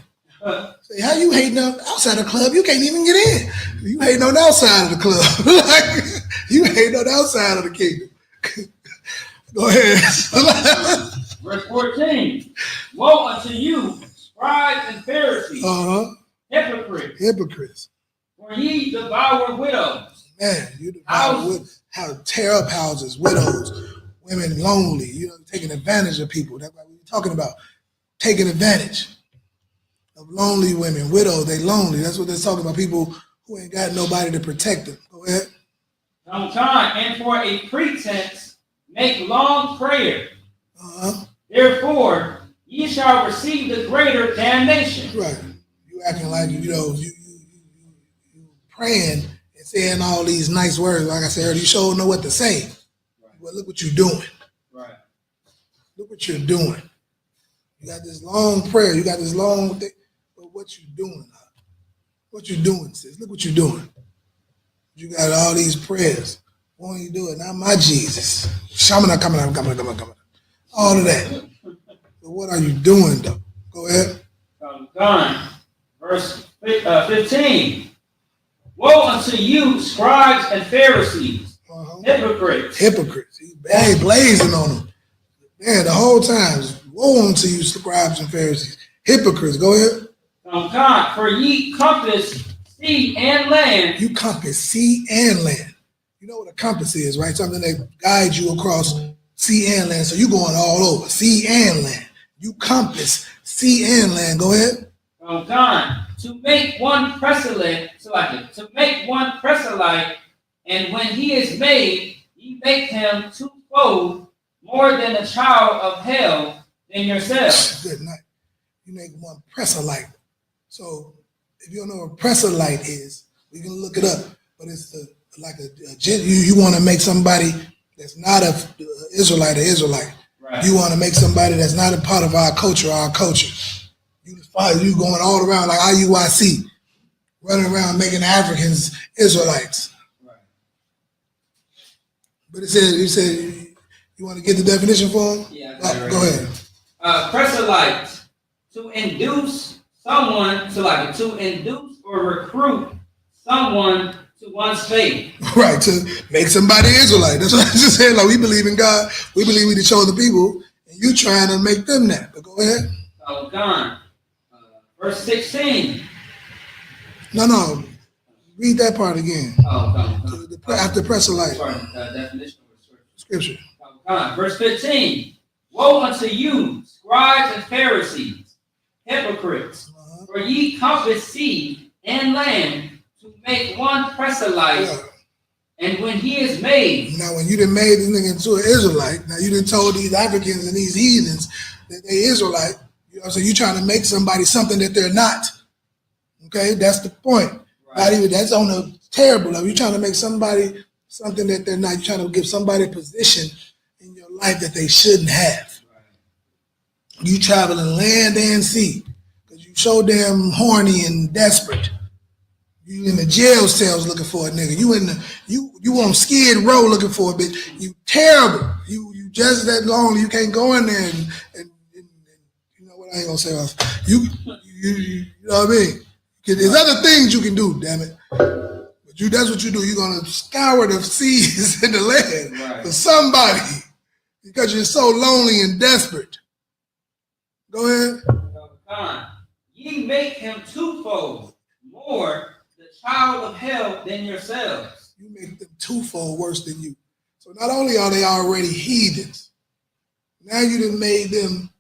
Say, how you hating on outside the club? You can't even get in. You hating on the outside of the club. Like, you hating on the outside of the kingdom. Go ahead. Verse 14. Woe unto you, scribes and Pharisees, hypocrites. For ye devour widows. Man, you devour widows. How tear up houses, widows, women lonely, taking advantage of people. That's what we're talking about. Taking advantage of lonely women, widows, they lonely. That's what they're talking about, people who ain't got nobody to protect them. Go ahead. And for a pretense make long prayer. Therefore, ye shall receive the greater damnation. Right. You acting like, you praying and saying all these nice words. Like I said earlier, you sure know what to say. Right. Well, look what you're doing. Right. Look what you're doing. You got this long prayer. You got this long thing. But what you doing? What you doing, sis? Look what you're doing. You got all these prayers. Won't you do it? Not my Jesus. Shamana, coming. All of that. But what are you doing, though? Go ahead. Done. Verse 15. Woe unto you, scribes and Pharisees, hypocrites. Hypocrites. He's blazing on them. Man, the whole time. Woe unto you, scribes and Pharisees. Hypocrites. Go ahead. For ye compass sea and land. You compass sea and land. You know what a compass is, right? Something that guides you across sea and land. So you're going all over, sea and land. You compass sea and land. Go ahead. To make one proselyte, and when he is made, ye make him twofold more than a child of hell than yourself. Good night. You make one proselyte. So if you don't know what a proselyte is, we can look it up. But it's you want to make somebody that's not an Israelite. Right. You want to make somebody that's not a part of our culture. You going all around like I.U.I.C, running around making Africans Israelites. Right. But you said you want to get the definition for him? Yeah. Go ahead. Proselyte, to induce someone to induce or recruit someone to one's faith. Right, to make somebody Israelite. That's what I just said. Like, we believe in God. We believe we the chosen people, and you trying to make them that. But go ahead. Verse 16. No. Read that part again. After proselyte. Definition of scripture. Verse 15. Woe unto you, scribes and Pharisees, hypocrites, for ye compass sea and land to make one proselyte, and when he is made. Now, when you done made this nigga into an Israelite, now you done told these Africans and these heathens that they Israelite, so you trying to make somebody something that they're not. Okay, that's the point. Right. Not even that's on a terrible level. You're trying to make somebody something that they're not. You're trying to give somebody a position in your life that they shouldn't have. Right. You traveling land and sea because you so damn horny and desperate. You in the jail cells looking for a nigga. You on Skid Row looking for a bitch. You terrible. You just that lonely. You can't go in there and you know what, I ain't gonna say else. You know what I mean? There's other things you can do, damn it. But that's what you do. You're gonna scour the seas and the land for somebody because you're so lonely and desperate. Go ahead. Ye make him twofold more the child of hell than yourselves. You make them twofold worse than you. So not only are they already heathens, now you done made them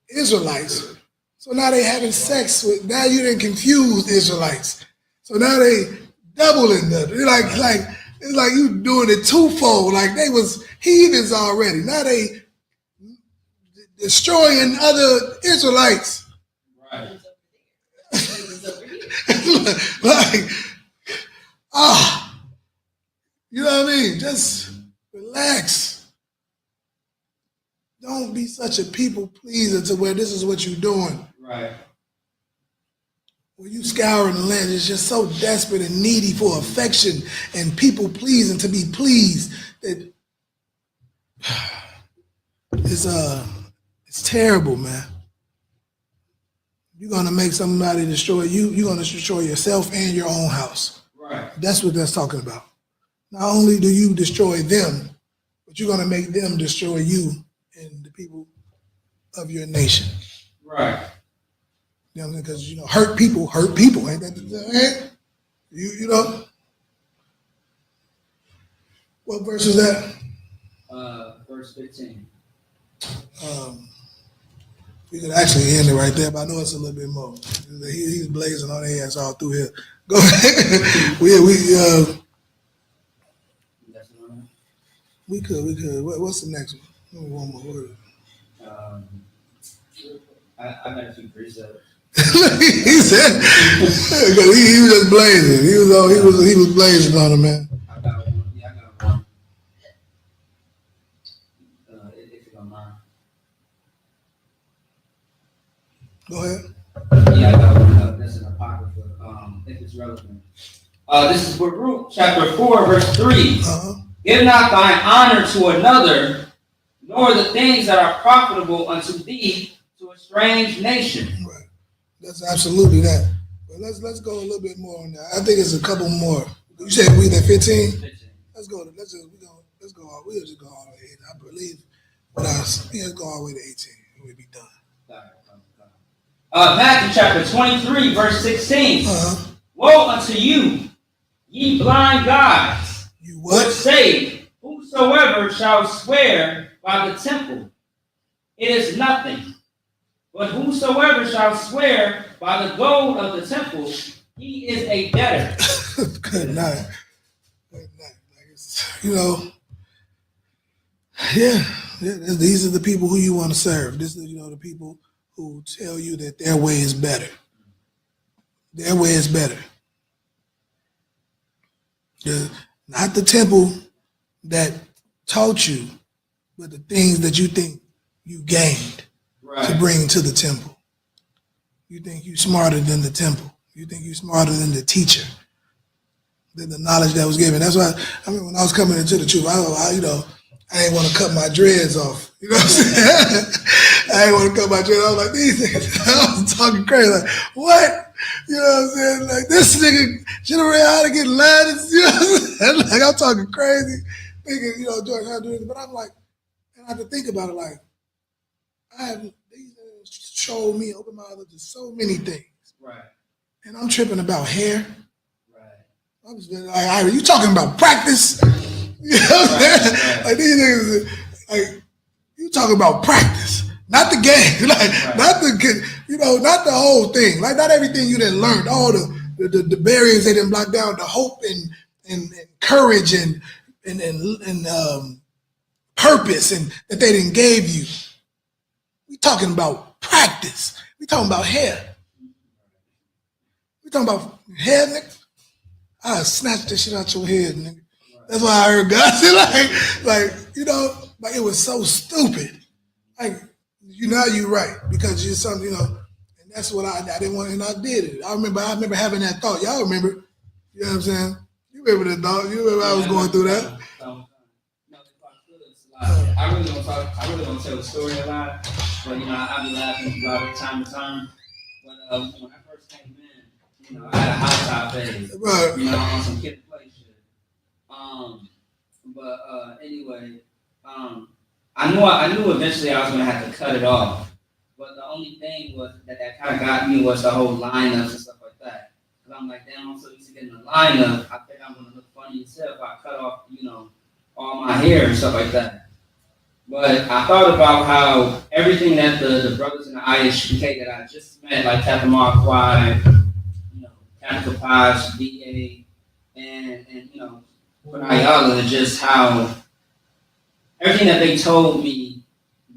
Israelites. So now they having sex with, now you done confused Israelites. So now they doubling them. They're like It's like you doing it twofold. Like they was heathens already. Now they destroying other Israelites. Right. Like, you know what I mean? Just relax. Don't be such a people pleaser to where this is what you're doing. Right. When you scouring the land, it's just so desperate and needy for affection and people pleasing to be pleased that it's terrible, man. You're gonna make somebody destroy you. You're gonna destroy yourself and your own house. Right. That's what that's talking about. Not only do you destroy them, but you're gonna make them destroy you and the people of your nation. Right. You know what I mean? Because hurt people, ain't that the thing? You know? What verse is that? Verse 15. We could actually end it right there, but I know it's a little bit more. He's blazing on their ass all through here. Go ahead. We could. What's the next one? One more word. I got a few precepts. He said, he was just blazing. He was blazing on him, man. I got one. Yeah, I got one. If you don't mind. Go ahead. Yeah, I got one. That's an apocrypha. If it's relevant. This is Baruch, chapter 4, verse 3. Give not thine honor to another, nor the things that are profitable unto thee to a strange nation. Right. That's absolutely that. But let's go a little bit more on that. I think it's a couple more. You said we at 15? 15. Let's go. We'll just go all the way to 18. I believe let's go all the way to 18 and we'll be done. Matthew chapter 23, verse 16. Woe unto you, ye blind guides, you what? Which say, whosoever shall swear by the temple, it is nothing. But whosoever shall swear by the gold of the temple, he is a debtor. Good night. Good night. These are the people who you want to serve. This is, the people who tell you that their way is better. Their way is better. Not the temple that taught you, but the things that you think you gained to bring to the temple. You think you're smarter than the temple. You think you're smarter than the teacher, than the knowledge that was given. That's why, when I was coming into the truth, I ain't want to cut my dreads off. You know what I'm saying? I ain't want to cut my dreads off. I was like, these niggas, I was talking crazy. Like, what? You know what I'm saying? Like, this nigga should have read how to get Latin. You know what I'm saying? Like, I'm talking crazy, thinking, George, how to do this. But I'm like, and I have to think about it, like, these showed me, opened my eyes to so many things. Right. And I'm tripping about hair. Right. I was like, are you talking about practice? You know what I'm saying? Right. Like, these niggas, like, you talking about practice, not the game, like, not the whole thing, like, not everything you done learned, all the barriers they didn't block down, the hope and courage and purpose and that they didn't gave you. We talking about practice. We talking about hair. We talking about hair, nigga. I snatched this shit out your head, nigga. That's why I heard God say, like it was so stupid. Like, now you're right, because you're something, and that's what I didn't want, and I did it. I remember having that thought. Y'all remember? You know what I'm saying? You remember that thought? You remember I was going through that? I really don't tell the story a lot, but I be laughing about it time to time. But when I first came in, I had a hot top phase, right? On some kid play shit. But anyway, I knew eventually I was gonna have to cut it off. But the only thing was that kind of got me was the whole lineups and stuff like that. Cause I'm like, damn, I'm so used to getting a lineup. I think I'm gonna look funny as hell if I cut off, all my hair and stuff like that. But I thought about how everything that the brothers in the I.S.U.P.K that I just met, like Captain Mark White, Captain Kapaj, DA, and for Ayala and just how everything that they told me,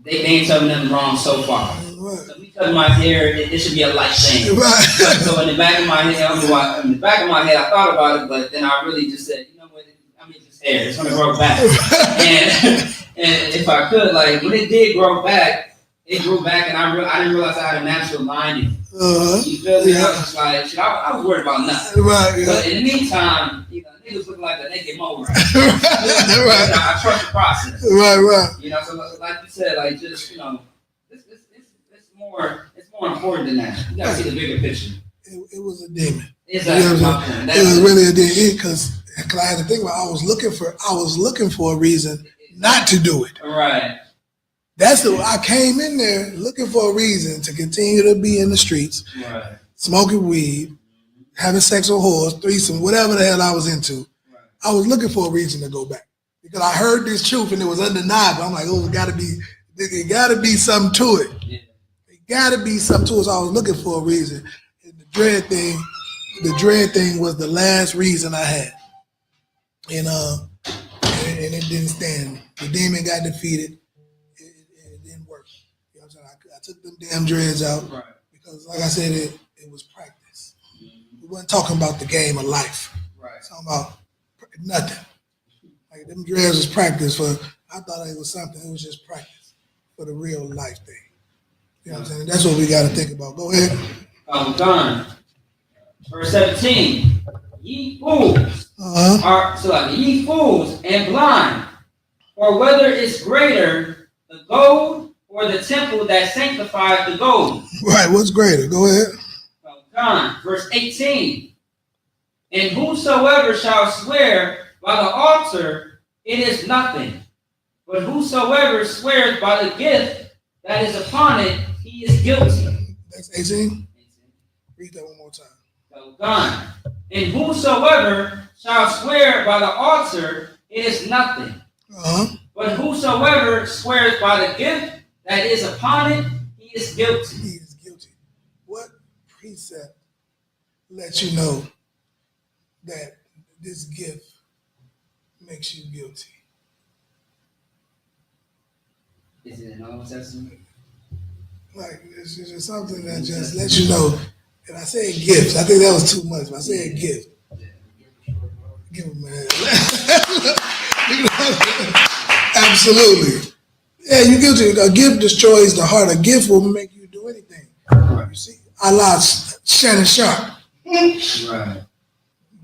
they ain't told me nothing wrong so far. Right. So me cutting my hair, it should be a light thing. Right. So in the back of my head, I thought about it, but then I really just said, you know what? I mean, just hair. It's gonna grow back. and if I could, like when it did grow back, it grew back, and I didn't realize I had a natural lining. You feel me? I was just like, shit, I was worried about nothing. Right. Yeah. But in the meantime, you know, niggas look like a naked mole. Right. I trust the process. Right. You know, so like you said, like just you know, it's more important than that. You gotta see the bigger picture. It was a demon. Exactly. It was really a demon because I had to think about. I was looking for a reason not to do it. Right. I came in there looking for a reason to continue to be in the streets, right. Smoking weed, having sex with whores, threesome, whatever the hell I was into. Right. I was looking for a reason to go back because I heard this truth and it was undeniable. I'm like, oh, it gotta be something to it. Yeah. It gotta be something to it. So I was looking for a reason. And the dread thing was the last reason I had. And it didn't stand. The demon got defeated. It didn't work. You know what I'm saying? I took them damn dreads out because, like I said, it was practice. We wasn't talking about the game of life. Right. Talking about nothing. Like them dreads was practice for. I thought it was something. It was just practice for the real life thing. You know what I'm saying? That's what we got to think about. Go ahead. Done. Verse 17. Ye fools ye fools and blind, or whether it's greater the gold or the temple that sanctified the gold. Right, what's greater? Go ahead. John, verse 18. And whosoever shall swear by the altar, it is nothing. But whosoever swears by the gift that is upon it, he is guilty. That's 18. Read that one more time. Gone. And whosoever shall swear by the altar, it is nothing. But whosoever swears by the gift that is upon it, he is guilty. He is guilty. What precept lets you know that this gift makes you guilty? Is it in the Old Testament? Like, it's just something that just lets you know. If I say gifts, I think that was too much. If I say a gift, give him a hand. Absolutely. Yeah, you guilty. A gift destroys the heart. A gift will make you do anything. You see, Allah Shannon Sharp. Right.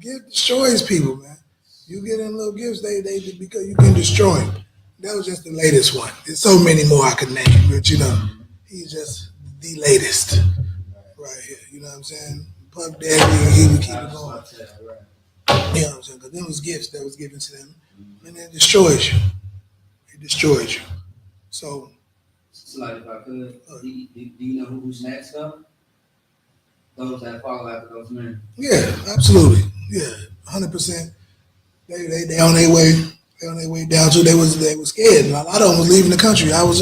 Gift destroys people, man. You get in little gifts, they because you can destroy them. That was just the latest one. There's so many more I could name, but you know, he's just the latest. Right here, you know what I'm saying? Puff Daddy, he would keep it going. You know what I'm saying? Because them was gifts that was given to them, and it destroys you. It destroys you. So like if I could, do you know who's next up? Those that follow after those men. Yeah, absolutely. Yeah, 100%. They on their way. They on their way down to. They was scared. A lot of them was leaving the country. I was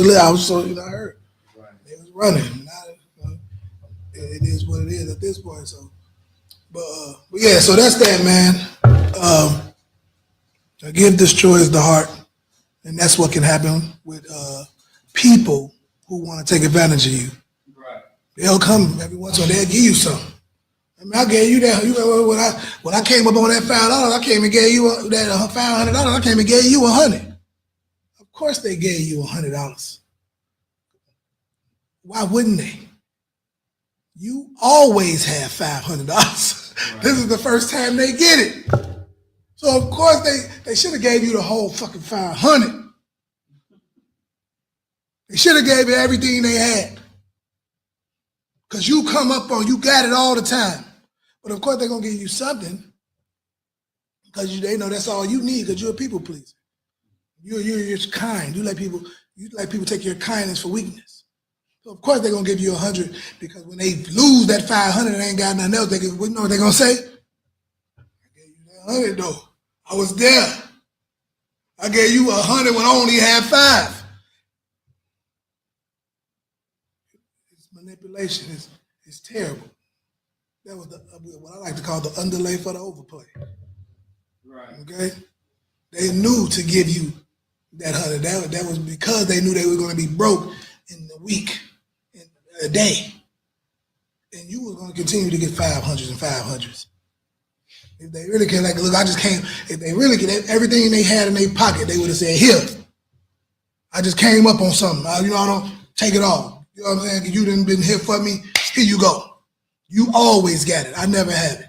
so I heard. Right. They was running. It is what it is at this point. So, but yeah, so that's that, man. A gift destroys the heart, and that's what can happen with people who want to take advantage of you. Right. They'll come every once in a while. They'll give you something. I mean, I gave you that. You know, when I came up on that $5, I came and gave you that $500. I came and gave you $100. Of course, they gave you $100. Why wouldn't they? You always have $500. Right. This is the first time they get it. So of course they should have gave you the whole fucking $500. They should have gave you everything they had. Cause you got it all the time. But of course they're gonna give you something. Because they know that's all you need, because you're a people pleaser. You're kind. You let people take your kindness for weakness. So of course they're gonna give you 100, because when they lose that 500 and ain't got nothing else, you know what they're gonna say? I gave you that 100 though. I was there. I gave you 100 when I only had 5. It's manipulation. It's terrible. That was what I like to call the underlay for the overplay. Right. Okay? They knew to give you that 100. That was because they knew they were going to be broke in the week, in a day. And you were going to continue to get 500s and 500s. If they really can, like, look, I just came, if they really get everything they had in their pocket, they would have said, here, I just came up on something. I don't take it all. You know what I'm saying? You done been here for me. Here you go. You always got it. I never had it.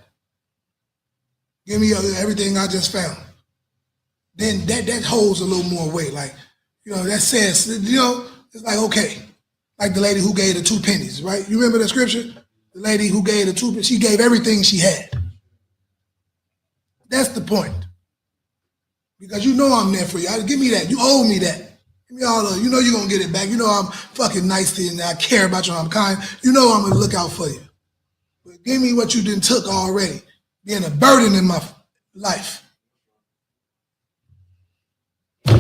Give me everything I just found. Then that holds a little more weight. Like, that says, it's like, okay. Like the lady who gave the 2 pennies, right? You remember the scripture? The lady who gave the 2 pennies, she gave everything she had. That's the point. Because I'm there for you. Give me that. You owe me that. Give me all of, you're going to get it back. I'm fucking nice to you and I care about you. I'm kind. I'm going to look out for you. But give me what you done took already. Being a burden in my life. All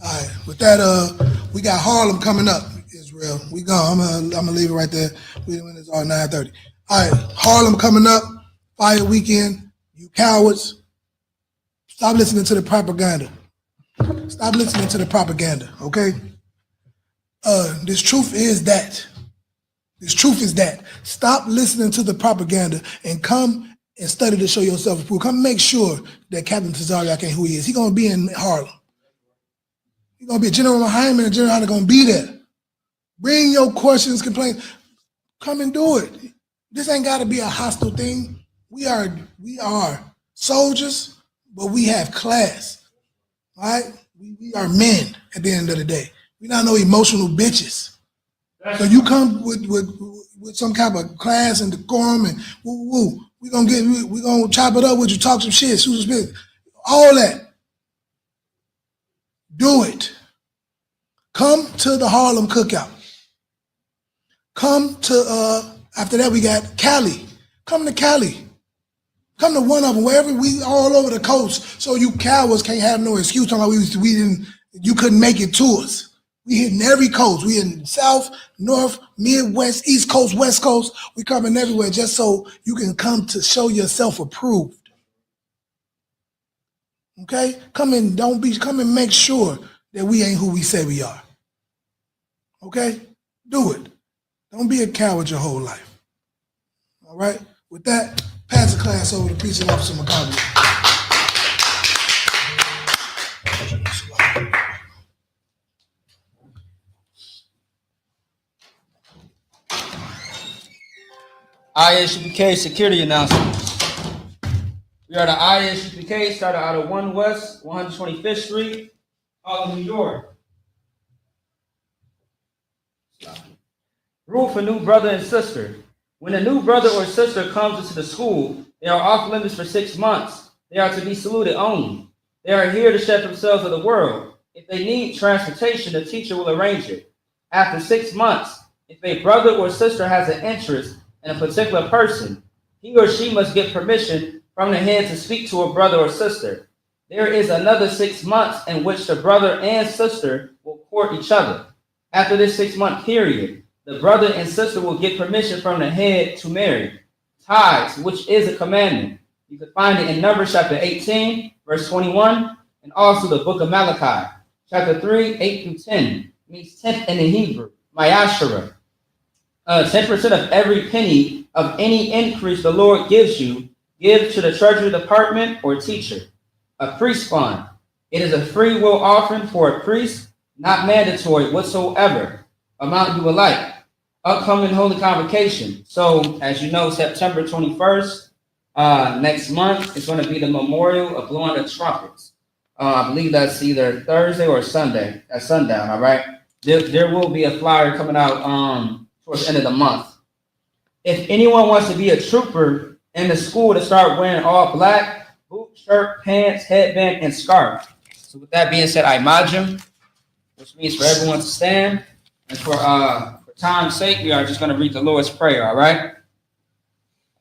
right. With that, we got Harlem coming up, Israel. We go. I'm gonna leave it right there. When it's all 9:30. All right. Harlem coming up. Fire weekend. You cowards. Stop listening to the propaganda. Stop listening to the propaganda, okay? This truth is that. This truth is that. Stop listening to the propaganda and come and study to show yourself approved. Come make sure that Captain Tazariak ain't who he is. He's going to be in Harlem. He's going to be General Hyman and General Hyman going to be there. Bring your questions, complaints. Come and do it. This ain't got to be a hostile thing. We are soldiers, but we have class. All right? We are men at the end of the day. We're not no emotional bitches. So you come with some kind of class and decorum and woo. We're gonna chop it up with you, talk some shit, shoot some spit. All that. Do it. Come to the Harlem cookout. Come to after that we got Cali. Come to Cali. Come to one of them, wherever we all over the coast, so you cowards can't have no excuse talking about you couldn't make it to us. We hitting every coast. We in South, North, Midwest, East Coast, West Coast. We coming everywhere just so you can come to show yourself approved. Okay? Come and make sure that we ain't who we say we are. Okay? Do it. Don't be a coward your whole life. All right? With that, pass the class over to Preaching Officer McCollum. I.S.U.P.K security announcements. We are the I.S.U.P.K, started out of 1 West, 125th Street, Harlem, New York. Rule for new brother and sister. When a new brother or sister comes into the school, they are off limits for 6 months. They are to be saluted only. They are here to shed themselves of the world. If they need transportation, the teacher will arrange it. After 6 months, if a brother or sister has an interest in a particular person, he or she must get permission from the head to speak to a brother or sister. There is another 6 months in which the brother and sister will court each other. After this 6-month period, the brother and sister will get permission from the head to marry. Tithes, which is a commandment. You can find it in Numbers chapter 18, verse 21, and also the book of Malachi, chapter 3, 8 through 10. Means tenth in the Hebrew, Mayashara. 10% of every penny of any increase the Lord gives you, give to the treasury department or teacher. A priest fund. It is a free will offering for a priest, not mandatory whatsoever. Amount you would like. Upcoming Holy Convocation. So, as you know, September 21st, next month, is going to be the memorial of blowing the trumpets. I believe that's either Thursday or Sunday at sundown, all right? There will be a flyer coming out towards the end of the month. If anyone wants to be a trooper in the school to start wearing all black, boot, shirt, pants, headband, and scarf. So with that being said, I imagine, which means for everyone to stand. And for time's sake, we are just going to read the Lord's Prayer, all right?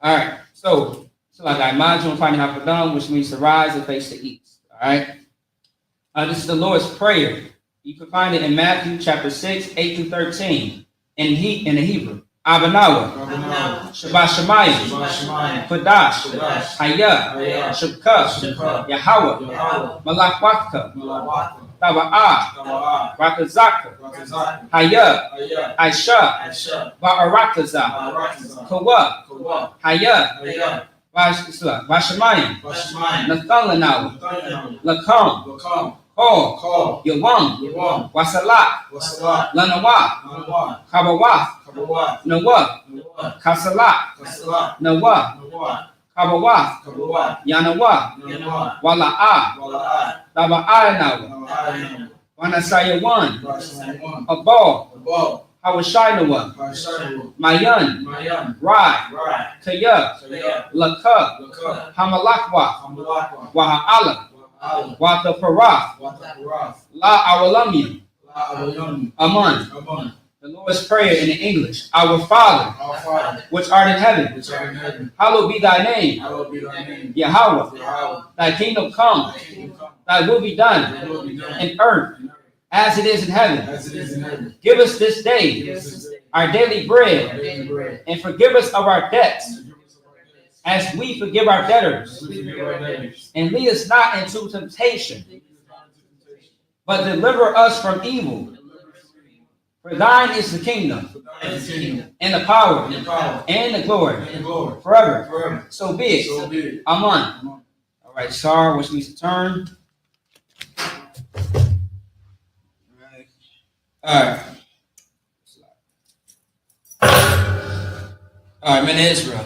All right, so like I imagine, finding out for done, which means to rise and face the east, all right? This is the Lord's Prayer. You can find it in Matthew chapter 6, 8 through 13, in the Hebrew. Abanawa, Shabbat Shemayim, Kodash, I.S.U.P.K, Yahweh, Malak Watka, Taba'ah, Rakazaka, I.S.U.P, Ba'arakaza, Kawa, Hayat, Vashamayim, Nathalanawa, Lakam, Ho, Yawam, Wasalat, Lanawa, Kabawath, Nawa, Kasalat, Nawa, Kabawath, Yanawa, Wala'ah, Taba'ah, Wanasayawan, Abal, Hawashinawa, Mayan, Rai, Kaya, Laka, Hamalakwa, Waha'ala, Wata Parath, La Awalamia, Aman. The Lord's Prayer in English. Our Father, which art in heaven, hallowed be thy name. Yahweh, thy kingdom come, thy will be done in earth as it is in heaven. Give us this day our daily bread, and forgive us of our debts as we forgive our debtors. And lead us not into temptation, but deliver us from evil. For thine is the kingdom, and the power, and the glory, forever. So be it. Amen. All right, Sar, which needs to turn. All right. All right, men of Israel.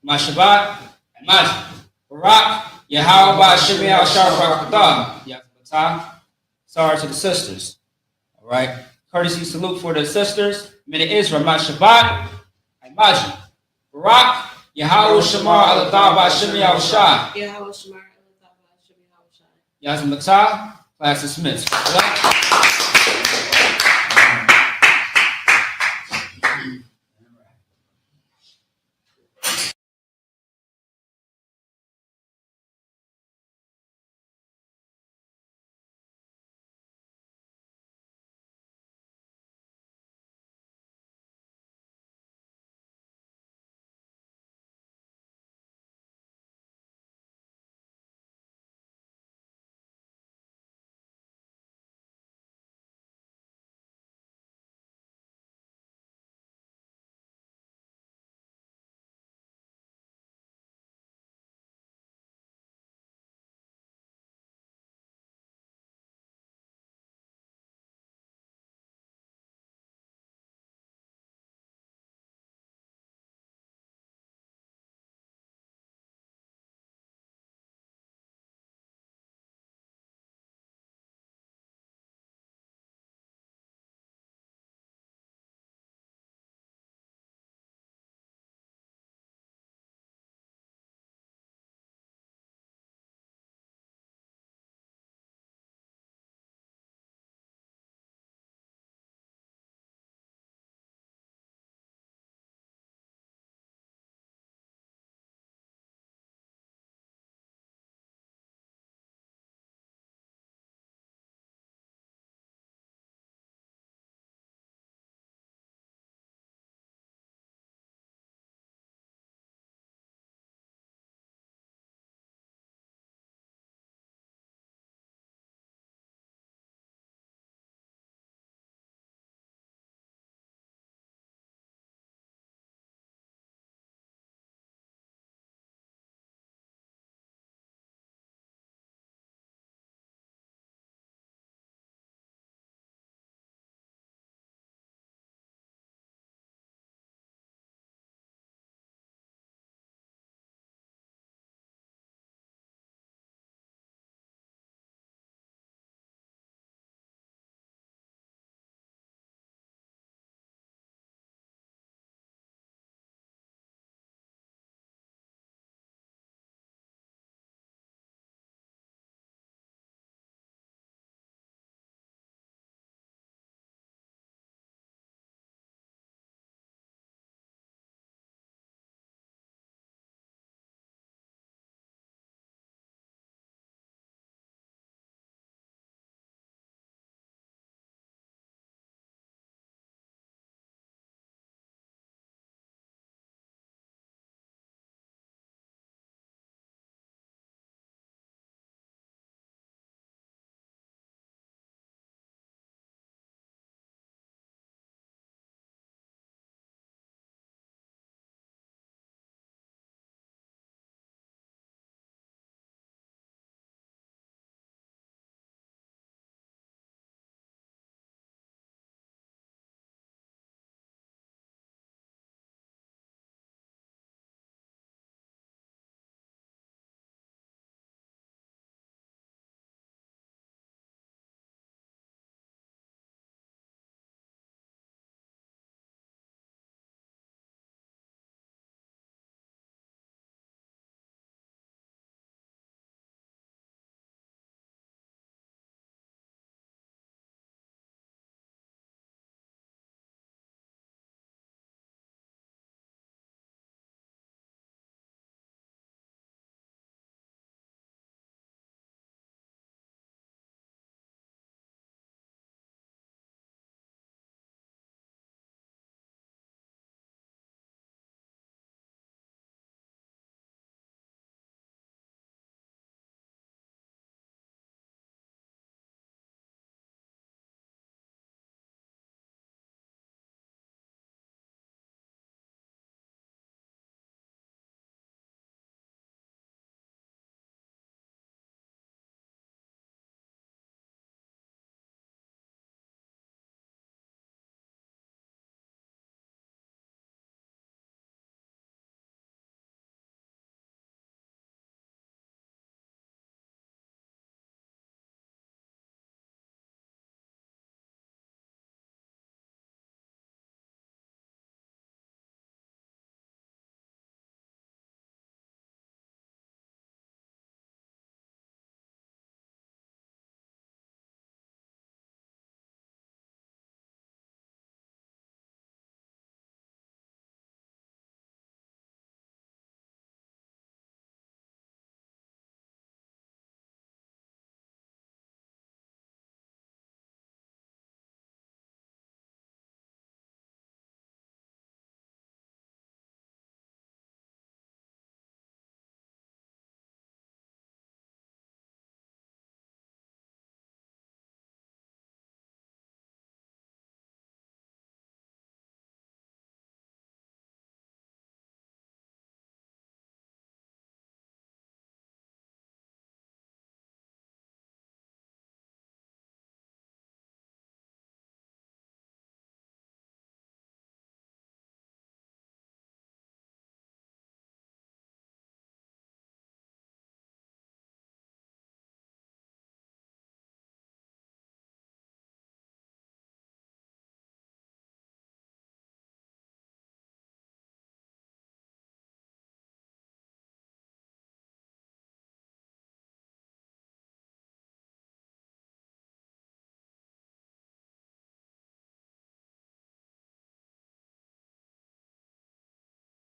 My Shabbat, my Barak, Yahweh, Shemi, Al-Shar, Barak, Sorry to the sisters. All right. Courtesy salute for the sisters. Men of Israel, my Shabbat, Maji, Barak, Yahweh, Shamar, Al-Taba, Shemi, Al-Shar. Yahweh, Shamar, Al-Taba, Shemi, Al-Shar. Yazmatah, class dismissed.